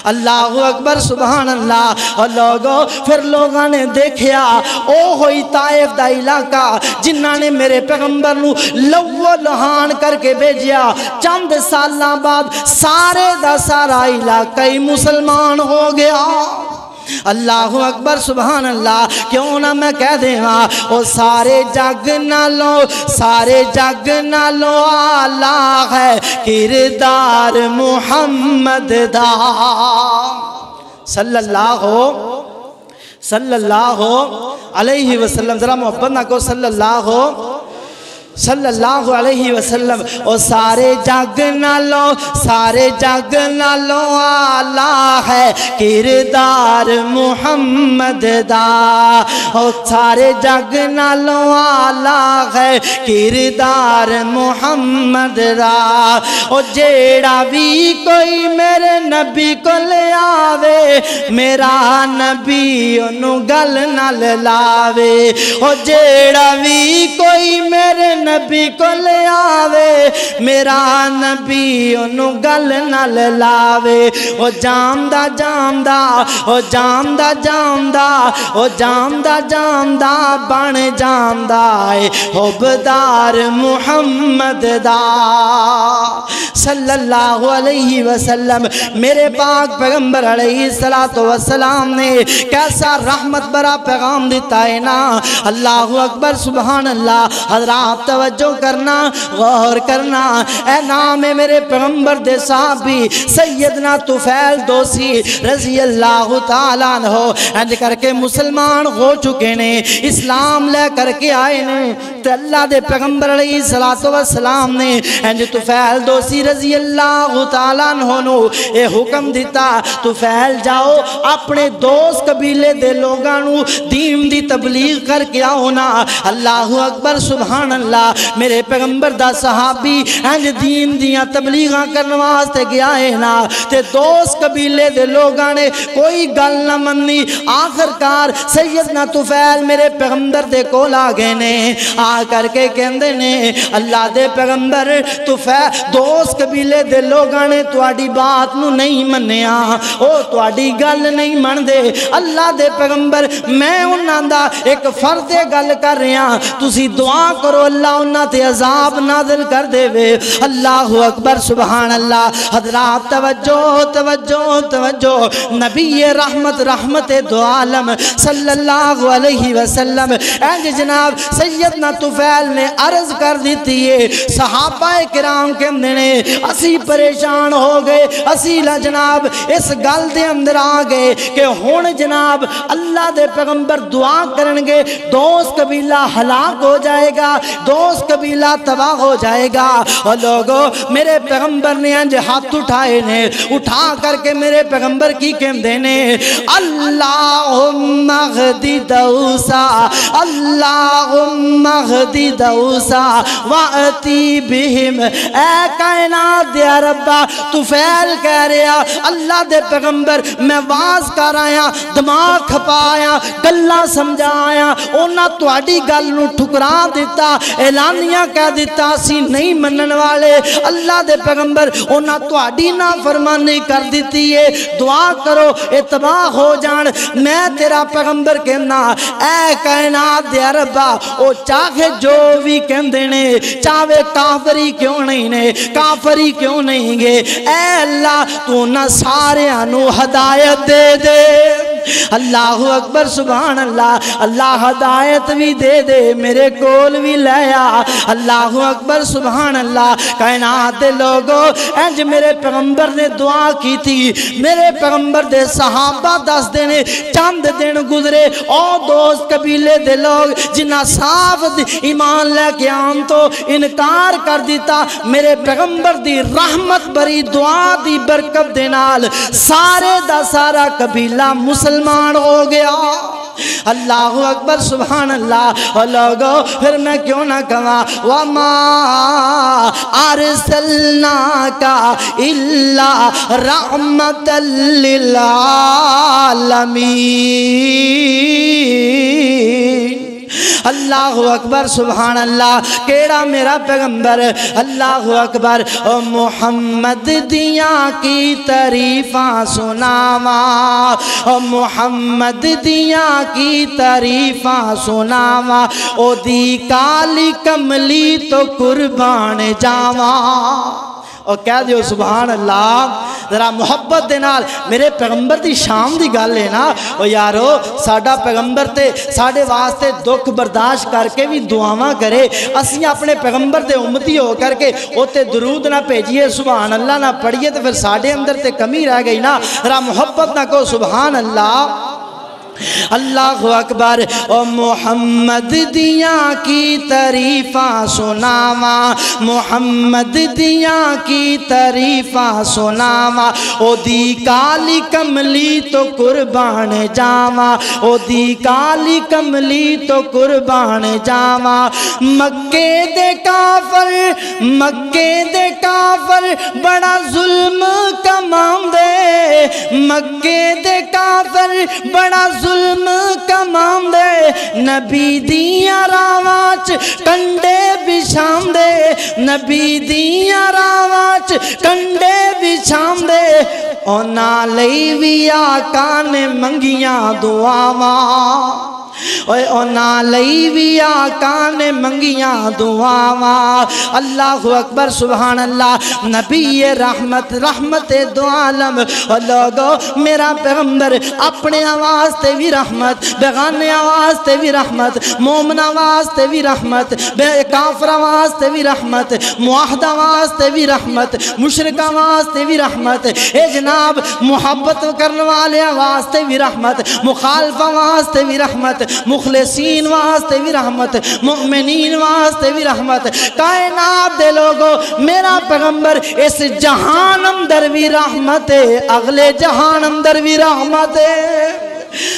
اللہ اکبر، سبحان اللہ۔ اور لوگوں پھر لوگاں نے دیکھیا او ہوئی طائف دا علاقہ جنہاں نے میرے پیغمبر نو لو لہان کر کے بھیجیا، چند سالاں بعد سارے دا سارا علاقہ ہی مسلمان ہو گیا۔ اللہ اکبر، سبحان اللہ۔ کیوں نہ میں کہہ دے او سارے جگ نالو، سارے جگ نالو آلہ ہے کردار محمد دا صلی اللہ علیہ وسلم۔ ذرا محبت نہ کو صلی اللہ علیہ وسلم۔ او سارے جگ نالو، سارے جگ نالو آلہ ہے کردار محمد دا، او سارے جگ نالو آلہ ہے کردار محمد دا۔ او جیڑا بھی کوئی میرے نبی کو لے آوے، میرا نبی انہوں گل نہ لاوے۔ او جیڑا بھی کوئی میرے نبی کو لے آوے میرا نبی انہوں گل نال لاوے او جامدہ جامدہ او جامدہ جامدہ او جامدہ جامدہ بن جامدہ حبدار محمد دا صلی اللہ علیہ وسلم میرے پاک پیغمبر علیہ السلام نے کیسا رحمت برا پیغام دیتا ہے نا اللہ اکبر سبحان اللہ حضرات توجہ کرنا غور کرنا اے نام ہے میرے پیغمبر دے صحابی سیدنا طفیل دوسی رضی اللہ تعالیٰ عنہ انج کر کے مسلمان ہو چکے نے اسلام لے کر کے آئے نے تو اللہ دے پیغمبر علیہ السلام نے انج طفیل دوسی رضی اللہ تعالیٰ عنہ نو اے حکم دیتا طفیل جاؤ اپنے دوست قبیلے دے لوگانو دین دی تبلیغ کر کے آؤ نا اللہ اکبر سبحان اللہ میرے پیغمبر دا صحابی انج دین دیاں تبلیغاں کرنے واسطے گیا ہے نا تے دوست قبیلے دے لوگاں نے کوئی گل نہ مننی آخرکار سیدنا طفیل میرے پیغمبر دے کول آ گئے نے آ کر کے کہندے نے اللہ دے پیغمبر طفیل دوست قبیلے دے لوگاں نے تواڈی بات نو نہیں منیا او تواڈی گل نہیں من دے اللہ دے پیغمبر میں انہاں دا ایک فرد گل کر رہا تسی دعا کرو اللہ انہاں تے عذاب نازل کر دے وے اللہ اکبر سبحان اللہ حضرات توجہ توجہ توجہ نبی رحمت دو عالم صلی اللہ علیہ وسلم انج جناب سیدنا طفیل نے عرض کر دیتی ہے صحابہ کرام کے نے اسی پریشان ہو گئے اسی جناب اس گل دے اندر آ گئے کہ ہون جناب اللہ دے پیغمبر دعا کرنگے دوست قبیلہ ہلاک ہو جائے گا دوست قبیلہ تباہ ہو جائے گا اور لوگوں میرے پیغمبر نے انج ہاتھ اٹھائے نے اٹھا کر کے میرے پیغمبر کی کہندے نے اللہم اغدی دوسا اللہم اغدی دوسا وَأَتِي بِهِمْ اے کائنات دے ربا طفیل کہہ رہا اللہ دے پیغمبر میں واز کر آیا دماغ کھپایا گلہ سمجھایا اونا تواڈی گل نو ٹھکرا دیتا اعلانیہ کہہ دیتا سی نہیں منن والے اللہ دے پیغمبر اونا تواڈی نا فرمانی کر دیتی ہے دعا کرو اتباع ہو جان میں تیرا پیغمبر کہنا اے کائنات دے ربا او چاہے جو بھی کہندے نے چاہے کافری کیوں نہیں نے کافری کیوں نہیں گے اے اللہ تو نہ سارے انو ہدایت دے دے اللہ اکبر سبحان اللہ اللہ ہدایت بھی دے دے میرے کول بھی لیا اللہ اکبر سبحان اللہ کائنات دے لوگوں انج میرے پیغمبر نے دعا کی تھی میرے پیغمبر دے صحابہ دس دینے چند دن گزرے او دوست قبیلے دے لوگ جنہ صاف ایمان لے کے آن تو انکار کر دیتا میرے پیغمبر دی رحمت بری دعا دی برکت دے نال سارے دا سارا قبیلہ مسلمان ہو گیا اللہ اکبر سبحان اللہ اور لوگوں پھر میں کیوں نہ کہا وَمَا أَرْسَلْنَاكَ إِلَّا رَحْمَةً لِلْعَالَمِينَ اللہ اکبر سبحان اللہ کیڑا میرا پیغمبر اللہ اکبر او محمد دیاں کی تعریفاں سناواں او محمد دیاں کی تعریفاں سناواں او دی کالی کملی تو قربان جاواں اور کہہ دیو سبحان اللہ ذرا محبت دے نال میرے پیغمبر دی شام دی گل ہے نا او یارو ساڈا پیغمبر تے ساڈے واسطے دکھ برداشت کر کے بھی دعاواں کرے اسی اپنے پیغمبر دے امتی ہو کر کے اوتے درود نہ بھیجیے سبحان اللہ نہ پڑھیے تو پھر ساڈے اندر تے کمی رہ گئی نا ذرا محبت نہ کو سبحان اللہ اللہ اکبر او محمد دیاں کی تعریفاں سناواں محمد دیاں کی تعریفاں سناواں او دی کالی کملی تو قربان جاواں او دی کالی کملی تو قربان جاواں مکے دے کافر بڑا ظلم کماندے مکے دے کافر بڑا ظلم کماندے نبی دیاں راواں چ کنڈے بچھا نبی دیاں راواں چ کنڈے بچھاندے انہاں لئی وی آقا نے منگیاں دعاواں اوے انہاں لئی وی آقا نے منگیاں دعاواں اللہ اکبر سبحان اللہ نبی رحمت رحمت دو عالم اور لوگو میرا پیغمبر اپنے آواز تے بھی رحمت بیگانے آواز تے بھی رحمت مومن آواز تے بھی رحمت بے کافر آواز تے بھی رحمت معاہد آواز تے بھی رحمت مشرک آواز تے بھی رحمت اے جناب محبت کرنے والے آواز تے بھی رحمت مخالف آواز تے بھی رحمت مخلصین واسطے بھی رحمت مؤمنین واسطے بھی رحمت کائنات دے لوگو میرا پیغمبر اس جہان اندر بھی رحمت ہے اگلے جہان اندر بھی رحمت ہے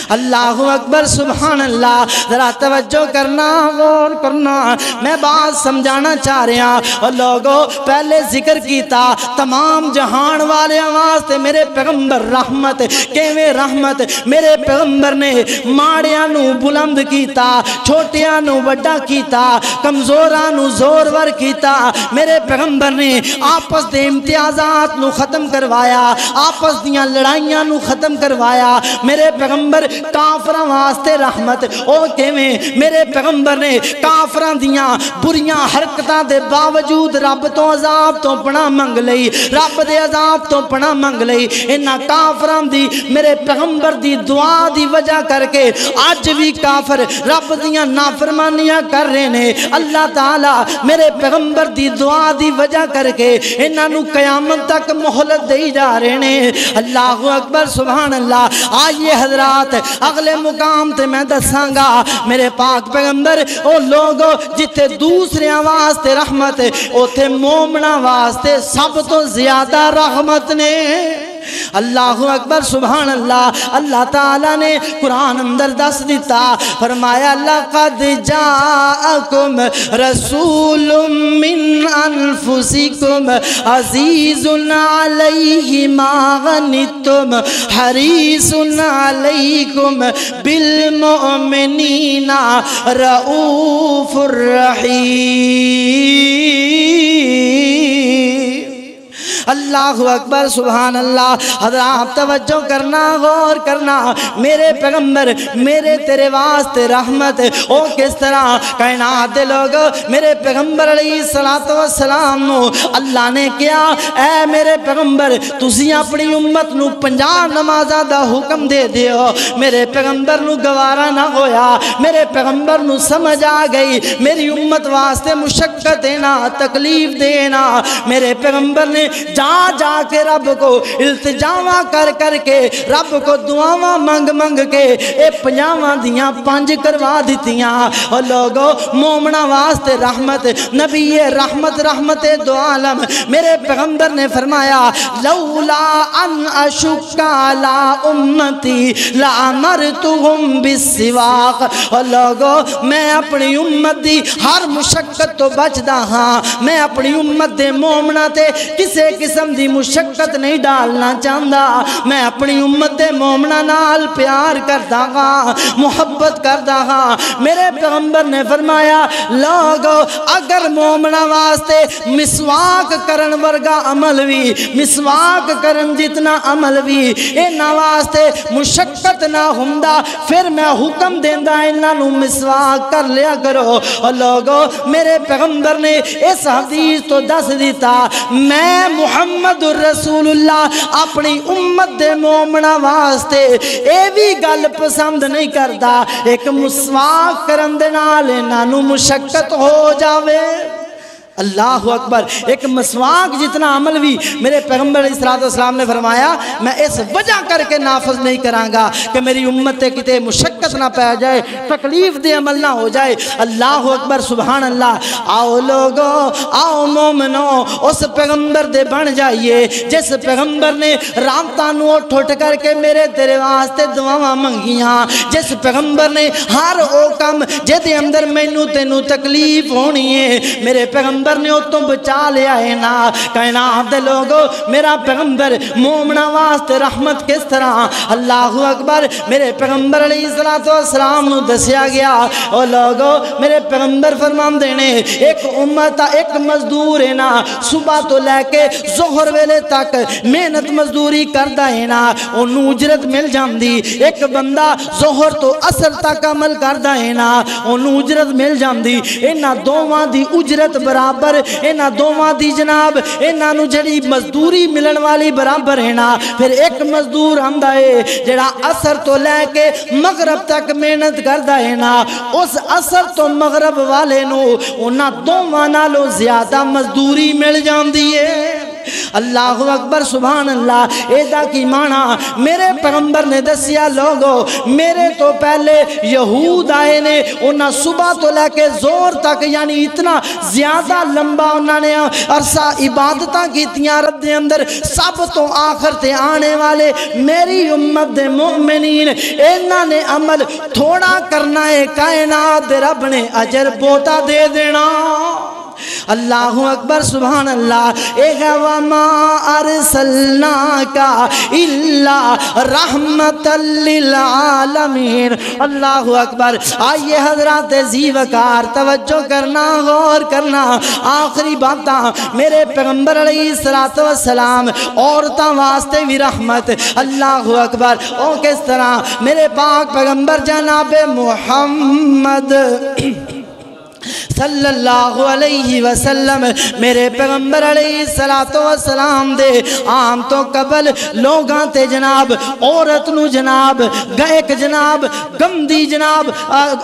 اللہ اکبر سبحان اللہ ذرا توجہ کرنا غور کرنا میں بات سمجھانا چاہ رہا اور لوگوں پہلے ذکر کیتا تمام جہان والے واسطے میرے پیغمبر رحمت کیویں رحمت میرے پیغمبر نے ماڑیاں نو بلند کیتا چھوٹیاں نو بڑا کیتا کمزوراں نو زورور کیتا میرے پیغمبر نے آپس دے امتیازات نو ختم کروایا آپس دیاں لڑائیاں نو ختم کروایا میرے پیغمبر کافراں واسطے رحمت او کیویں میرے پیغمبر نے کافراں دیاں بریاں حرکتاں دے باوجود رب تو عذاب تو پناہ منگ لئی رب دے عذاب تو پناہ منگ لئی انہاں کافراں دی میرے پیغمبر دی دعا دی وجہ کر کے آج بھی کافر رب دیاں نافرمانیاں کر رہے نے اللہ تعالی میرے پیغمبر دی دعا دی وجہ کر کے انہاں نو قیامت تک مہلت دے جا رہے نے اللہ اکبر سبحان اللہ آئیے حضرات اگلے مقام تے میں دساں گا میرے پاک پیغمبر او لوگو جتے دوسرے واسطے رحمت اوتھے مومنا واسطے سب تو زیادہ رحمت نے اللہ اکبر سبحان اللہ اللہ تعالیٰ نے قرآن اندر دس دیتا فرمایا لقد جاءکم رسول من انفسکم عزیز علیہ ما غنتم حریص علیکم بالمؤمنین رؤوف الرحیم اللہ اکبر سبحان اللہ حضرات توجہ کرنا غور کرنا میرے پیغمبر میرے تیرے واسطے رحمت او کس طرح کائنات دے لوگ میرے پیغمبر علیہ السلام نو اللہ نے کیا اے میرے پیغمبر تسی اپنی امت نو 50 نمازاں دا حکم دے دیو میرے پیغمبر نو گوارا نہ ہویا میرے پیغمبر نو سمجھ آ گئی میری امت واسطے مشقت دینا تکلیف دینا میرے پیغمبر نے جا جا کے رب کو التجاواں کر کر کے رب کو دعاواں منگ منگ کے اے 50 دیاں 5 کروا دیتیاں اور لوگو مومنا واسطے رحمت نبی رحمت رحمت دو عالم میرے پیغمبر نے فرمایا لولا ان اشک علی امتی لامرتهم بالسواق اور لوگو میں اپنی امت دی ہر مشقت تو بچدا ہاں میں اپنی امت دے مومنا تے کسے قسم دی مشقت نہیں ڈالنا چاہتا میں اپنی امت دے مومنا نال پیار کرتا ہاں محبت کرتا ہاں میرے پیغمبر نے فرمایا لوگو اگر مومنا واسطے مسواک کرن ورگا عمل بھی مسواک کرن جتنا عمل بھی انہاں واسطے مشقت نہ ہوندا پھر میں حکم دیندا انہاں نو مسواک کر لیا کرو اور لوگو میرے پیغمبر نے اس حدیث تو دس دیتا میں محمد رسول اللہ اپنی امت دے مومنا واسطے اے بھی گل پسند نہیں کرتا ایک مسواک کرن دے نال انہاں نو مشقت ہو جاوے اللہ اکبر ایک مسواک جتنا عمل بھی میرے پیغمبر علیہ السلام نے فرمایا میں اس وجہ کر کے نافذ نہیں کرانگا کہ میری امت کتے مشقت نہ پہ جائے تکلیف دے عمل نہ ہو جائے اللہ اکبر سبحان اللہ آؤ لوگو آؤ مومنو اس پیغمبر دے بن جائیے جس پیغمبر نے راتانو اٹھ کر کے میرے تیرے واسطے دعاواں منگیاں جس پیغمبر نے ہر او کم جدے اندر مینو تینو تکلیف ہونی ہے میرے پیغمبر پیغمبر نے اتوں بچا لیا ہے نا کائنات دے لوگو میرا پیغمبر مومنا واسطے رحمت کس طرح اللہ اکبر میرے پیغمبر علیہ السلام نو دسیا گیا او لوگو میرے پیغمبر فرمان دینے ایک امت ایک مزدور ہے نا صبح تو لے کے ظہر ویلے تک محنت مزدوری کردا ہے نا انہوں اجرت مل جاندی ایک بندہ ظہر تو عصر تک عمل کردا ہے نا انہوں اجرت مل جاندی اینا دوواں دی اجرت برابر اینا دوواں دی جناب اینا نو جڑی مزدوری ملن والی برابر ہے نا پھر ایک مزدور آندا ہے جڑا عصر تو لے کے مغرب تک محنت کردا ہے نا اس عصر تو مغرب والے نو انہاں دوواں نالوں زیادہ مزدوری مل جاندی ہے اللہ اکبر سبحان اللہ ایدہ کی معنی میرے پیغمبر نے دسیا لوگو میرے تو پہلے یہود آئے نے انہاں صبح تو لے کے زور تک یعنی اتنا زیادہ لمبا انہاں نے عرصہ عبادتاں کیتیاں رب دے اندر سب تو آخر تے آنے والے میری امت دے مومنین انہاں نے عمل تھوڑا کرنا ہے کائنات دے رب نے اجر بوتا دے دینا اللہ اکبر سبحان اللہ اے وما ارسلناکا الا رحمت للعالمین اللہ اکبر آئیے حضرات زیوکار توجہ کرنا غور کرنا آخری باتاں میرے پیغمبر علیہ السلام عورتاں واسطے بھی رحمت اللہ اکبر او کس طرح میرے پاک پیغمبر جناب محمد صلی اللہ علیہ وسلم میرے پیغمبر علیہ السلام دے عام تو قبل لوگاں تے جناب عورت نو جناب ایک جناب گندی جناب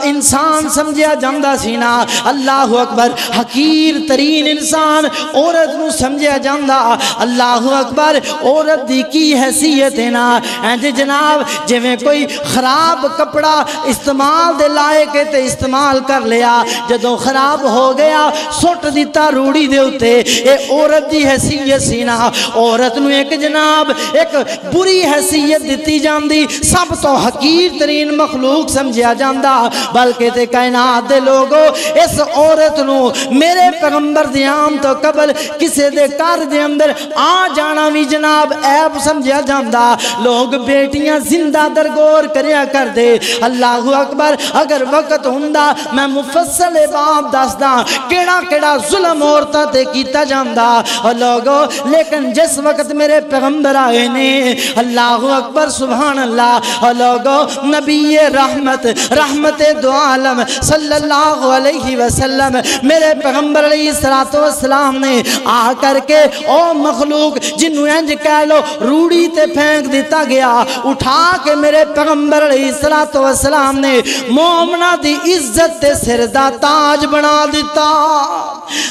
انسان سمجھیا جاندہ سینا اللہ اکبر حقیر ترین انسان عورت نو سمجھیا جاندہ اللہ اکبر عورت دی کی حیثیت ہے نا اینجے جناب جویں کوئی خراب کپڑا استعمال دے لائے کے تے استعمال کر لیا جدوں خراب ہو گیا سٹ دیتا روڑی دے ہوتے اے عورت دی حیثیت سینا عورت نو ایک جناب ایک بری حیثیت دیتی جاندی سب تو حقیر ترین مخلوق سمجھیا جاندہ بلکہ تے کائنات دے لوگو اس عورت نو میرے پیغمبر دی عام تو قبل کسے دے کار دے اندر آ جانا بھی جناب عیب سمجھیا جاندہ لوگ بیٹیاں زندہ درگور کریا کر دے اللہ اکبر اگر وقت ہوندہ میں مفصل باب دسدا کیڑا کیڑا ظلم عورتاں تے کیتا جاندا اور لوگو لیکن جس وقت میرے پیغمبر آئے نے اللہ اکبر سبحان اللہ اور لوگو نبی رحمت دو عالم صلی اللہ علیہ وسلم میرے پیغمبر علیہ السلام نے آ کر کے او مخلوق جنہوں انج کہہ لو روڑی تے پھینک دیتا گیا اٹھا کے میرے پیغمبر علیہ السلام نے مومنہ دی عزت تے سردہ تاج بنا دیتا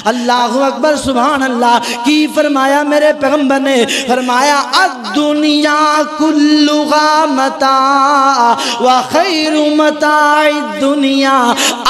اللہ اکبر سبحان اللہ کی فرمایا میرے پیغمبر نے فرمایا الدنیا کلها متاع وخیر متاع الدنیا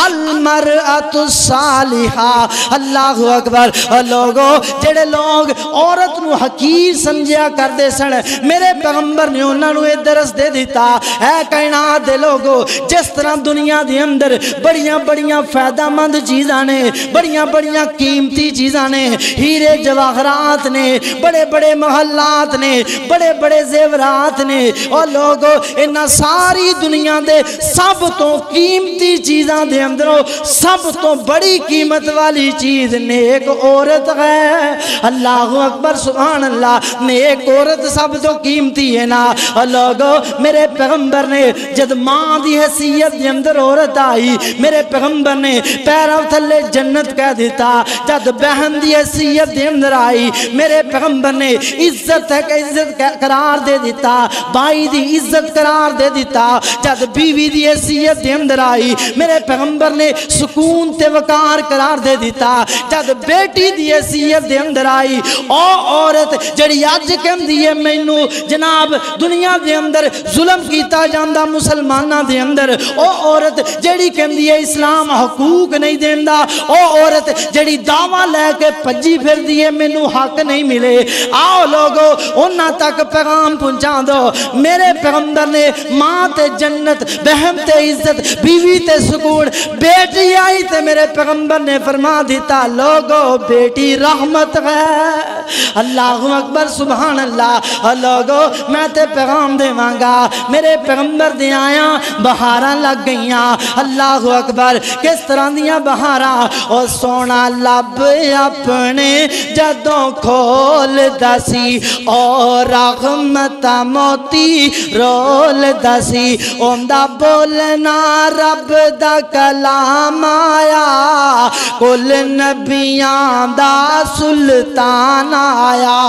المرأة الصالحہ اللہ اکبر لوگو جڑے لوگ عورت نو حقیر سمجھیا کر دے سن میرے پیغمبر نے انہاں نو یہ درس دے دیتا اے کائنات دے لوگو جس طرح دنیا دے اندر بڑیاں بڑیاں فائدہ مند چیزاں نے بڑیاں بڑیاں قیمتی چیزاں نے ہیرے جواہرات نے بڑے بڑے محلات نے بڑے بڑے زیورات نے اور لوگو انہاں ساری دنیا دے سب تو قیمتی چیزاں دے اندروں سب تو بڑی قیمت والی چیز نیک عورت ہے اللہ اکبر سبحان اللہ نیک عورت سب تو قیمتی ہے نا اور لوگو میرے پیغمبر نے جد ماں دی حیثیت دے اندر عورت آئی میرے پیغمبر نے پیروں تھلے جنت کہہ دیتا جد بہن دی حیثیت دے اندر آئی میرے پیغمبر نے عزت ہے کہ عزت قرار دے دیتا بھائی دی عزت قرار دے دیتا جد بیوی دی حیثیت دے اندر آئی میرے پیغمبر نے سکون تے وقار قرار دے دیتا جد بیٹی دی حیثیت دے اندر آئی او عورت جڑی آج کم دیئے مینو جناب دنیا دے اندر ظلم کیتا جاندہ مسلمانہ دے اندر او عورت جڑی کم دیئے اسلام حقوق نہیں دیندہ او عورت جڑی دعویٰ لے کے پجی پھر دیئے مینوں حق نہیں ملے، آؤ لوگو انہاں تک پیغام پہنچا دو۔ میرے پیغمبر نے ماں تے جنت، بہن تے عزت، بیوی تے سکون، بیٹی آئی تے میرے پیغمبر نے فرما دیتا لوگو بیٹی رحمت ہے۔ اللہ اکبر سبحان اللہ۔ لوگو میں تے پیغام دے مانگا، میرے پیغمبر دے آیا بہاراں لگ گئیاں۔ اللہ اکبر، کس طرح دیاں بہاراں؟ او سونا لب اپنے جدوں کھول دسی، اور رحمت موتی رول دسی، اوندا بولنا رب دا کلام آیا، کل نبیاں دا سلطان آیا،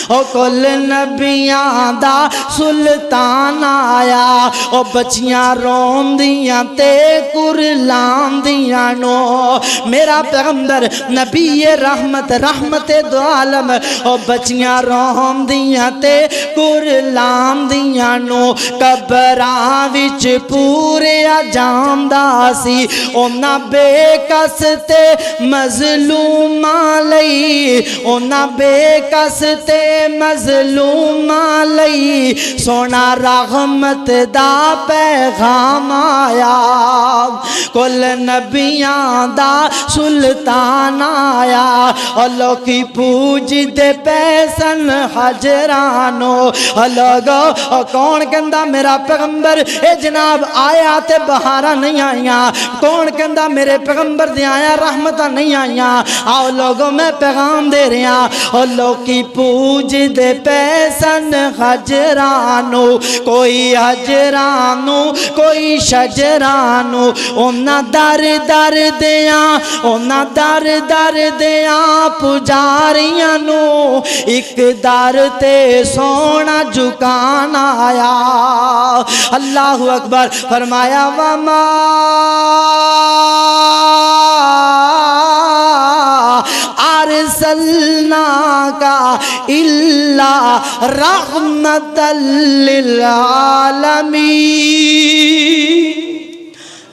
او کل نبیاں دا سلطان آیا، او بچیاں رون دیاں تے کرلان دیاں نو، میرا پیغمبر نبی رحمت، رحمت دو عالم، او بچیاں رون دیاں تے کرلان دیاں نو، قبراں وچ پورے جاندا سی، اونا بے کس تے مظلوماں لئی، اونا بے کس تے مظلوماں لئی، سونا رحمت دا پیغام آیا، کل نبیاں دا سلطان آیا، اور لوکی پوج دے پیسن حجرانو، لوگو کون کہندا میرا پیغمبر اے جناب آیا تے بہارا نہیں آئیاں، کون کہندا میرے پیغمبر دے آیا رحمتہ نہیں آئیاں؟ آؤ لوگو میں پیغام دے رہے ہیں، اور لوکی پوج دے پیسن حجرانو، کوئی حجرانو کوئی شجرانو، اونا در در دیاں، اونا در در دیاں پجاریاں نو، ایک در تے سونا جھکان آیا۔ اللہ اکبر، فرمایا وما ارسلناک الا رحمت للعالمین۔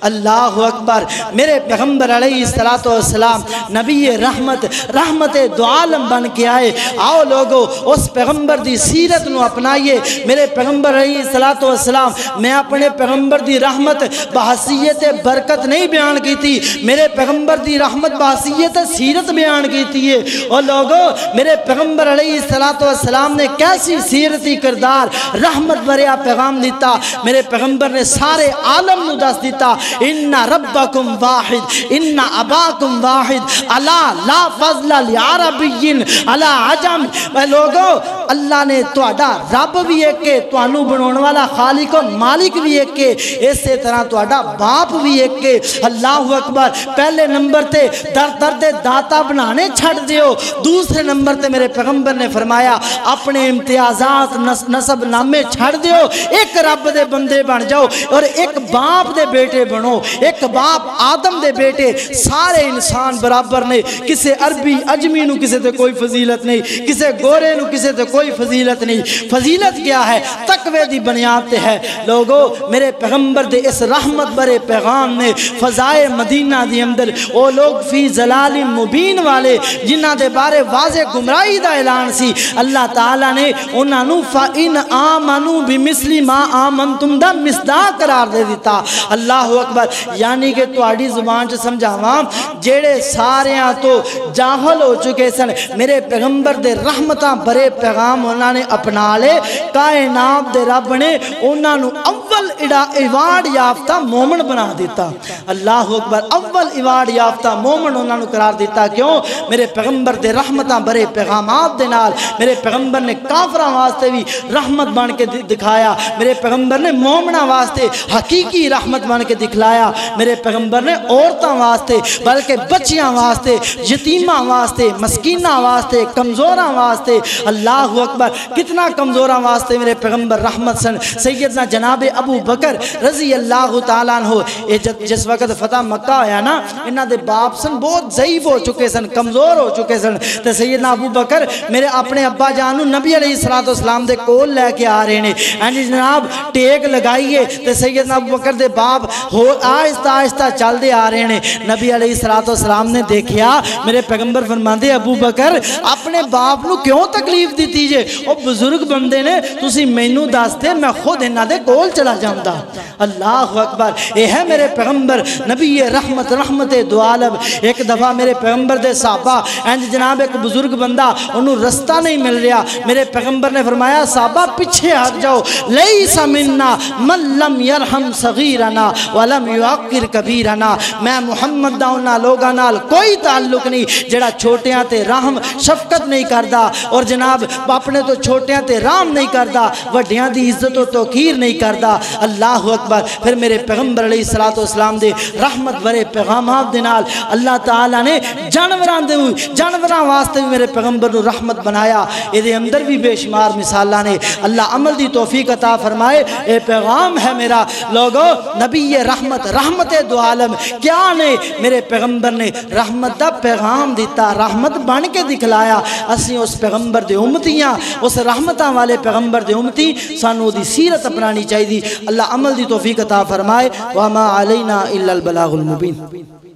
اللہ اکبر، میرے پیغمبر علیہ السلام نبی رحمت، رحمت دو عالم بن کے آئے۔ آؤ لوگو اس پیغمبر دی سیرت نو اپنائیے۔ میرے پیغمبر علیہ السلام، میں اپنے پیغمبر دی رحمت بحثیت برکت نہیں بیان کی تھی، میرے پیغمبر دی رحمت بحثیت سیرت بیان کی تھی۔ اور لوگو میرے پیغمبر علیہ السلام نے کیسی سیرتی کردار رحمت بریا پیغام دیتا، میرے پیغمبر نے سارے عالم نو دس دیتا، ان ربکم واحد ان اباکم واحد الا لا فضل لعربی علی عجم۔ اے لوگو اللہ نے تہاڈا رب بھی ایک ہے، تانوں بناون والا خالق و مالک بھی ایک ہے، اسی طرح تہاڈا باپ بھی ایک ہے۔ اللہ اکبر، پہلے نمبر تے درد داتا بنانے چھڑ دیو، دوسرے نمبر تے میرے پیغمبر نے فرمایا اپنے امتیازات نسب نامے چھڑ دیو، ایک رب دے بندے بن جاؤ اور ایک باپ دے بیٹے بنو۔ ایک باپ آدم دے بیٹے، سارے انسان برابر نے، کسے عربی اجمی نو کسے تے کوئی فضیلت نہیں، کسے گورے نو کسے تے کوئی فضیلت نہیں۔ فضیلت کیا ہے؟ تقوی دی بنیاد تے ہے۔ لوگو میرے پیغمبر دے اس رحمت برے پیغام نے فضائے مدینہ دی اندر او لوگ فی ضلال مبین والے جنہ دے بارے واضح گمراہی دا اعلان سی، اللہ تعالیٰ نے انہاں نو فَإِنْ آمَنُوا بِمِثْلِ مَا آمَنْتُمْ دا مصداق قرار دے دیتا۔ اللہ اکبر، یعنی کہ تواڈی زبان چ سمجھاواں جڑے ساریاں تو جاہل ہو چکے سن، میرے پیغمبر دے رحمتاں بھرے پیغام انہاں نے اپنا لے، کائنات دے رب نے انہاں نو اول ایوارڈ یافتہ مومن بنا دیتا۔ اللہ اکبر، اول ایوارڈ یافتہ مومن انہاں نو قرار دیتا۔ کیوں؟ میرے پیغمبر دے رحمتاں بھرے پیغامات دے نال میرے پیغمبر نے کافراں واسطے بھی رحمت بن کے دکھایا، میرے پیغمبر نے مومناں واسطے حقیقی رحمت بن کے دکھلایا، میرے پیغمبر نے عورتاں واسطے بلکہ بچیاں واسطے، یتیماں واسطے، مسکیناں واسطے، کمزوراں واسطے۔ اللہ اکبر، کتنا کمزوراں واسطے میرے پیغمبر رحمت سن۔ سیدنا جناب ابو ابو بکر رضی اللہ تعالیٰ عنہ جس وقت فتح مکہ ہویا نا انہاں دے باپ سن بہت ضعیف ہو چکے سن کمزور ہو چکے سن تے سیدنا ابو بکر میرے اپنے ابا جانو نبی علیہ السلام دے کول لے کے آ رہے ہیں جناب ٹیک لگائیے تے سیدنا ابو بکر دے باپ آہستہ آہستہ چل دے آ رہے ہیں نبی علیہ السلام نے دیکھیا میرے پیغمبر فرماندے ابو بکر اپنے باپ نو کیوں تکلیف دیتی جے او بزرگ بندے نے تسی مینوں دس دے میں خود انہاں دے کول چلا جاؤں. اللہ اکبر اے ہے میرے پیغمبر نبی رحمت دو عالم. ایک دفعہ میرے پیغمبر دے صحابہ جناب ایک بزرگ بندہ انہوں رستہ نہیں مل رہا میرے پیغمبر نے فرمایا صحابہ پیچھے ہٹ جاؤ لیس منا من لم یرحم صغیرنا ولم یعقر کبیرنا. میں محمد دا انہاں لوگاں نال کوئی تعلق نہیں جڑا چھوٹیاں تے رحم شفقت نہیں کردا اور جناب اپنے تو چھوٹیاں تے رحم نہیں کردا وڈیاں دی عزت و توقیر نہیں کردا. اللہ اکبر. پھر میرے پیغمبر علیہ السلام دے رحمت بھرے پیغامات دے نال اللہ تعالیٰ نے جانوراں واسطے بھی میرے پیغمبر نو رحمت بنایا. اے دے اندر بھی بے شمار مثالاں نے. اللہ عمل دی توفیق عطا فرمائے. اے پیغام ہے میرا لوگو نبی رحمت دو عالم کیا نے میرے پیغمبر نے رحمت دا پیغام دیتا رحمت بن کے دکھلایا. اسی اس پیغمبر دے امتیاں اس رحمتاں والے پیغمبر دے امتی سانو دی سیرت اپنانی چاہیے. اللہ عمل دی توفیق عطا فرمائے. وما علینا الا البلاغ المبین.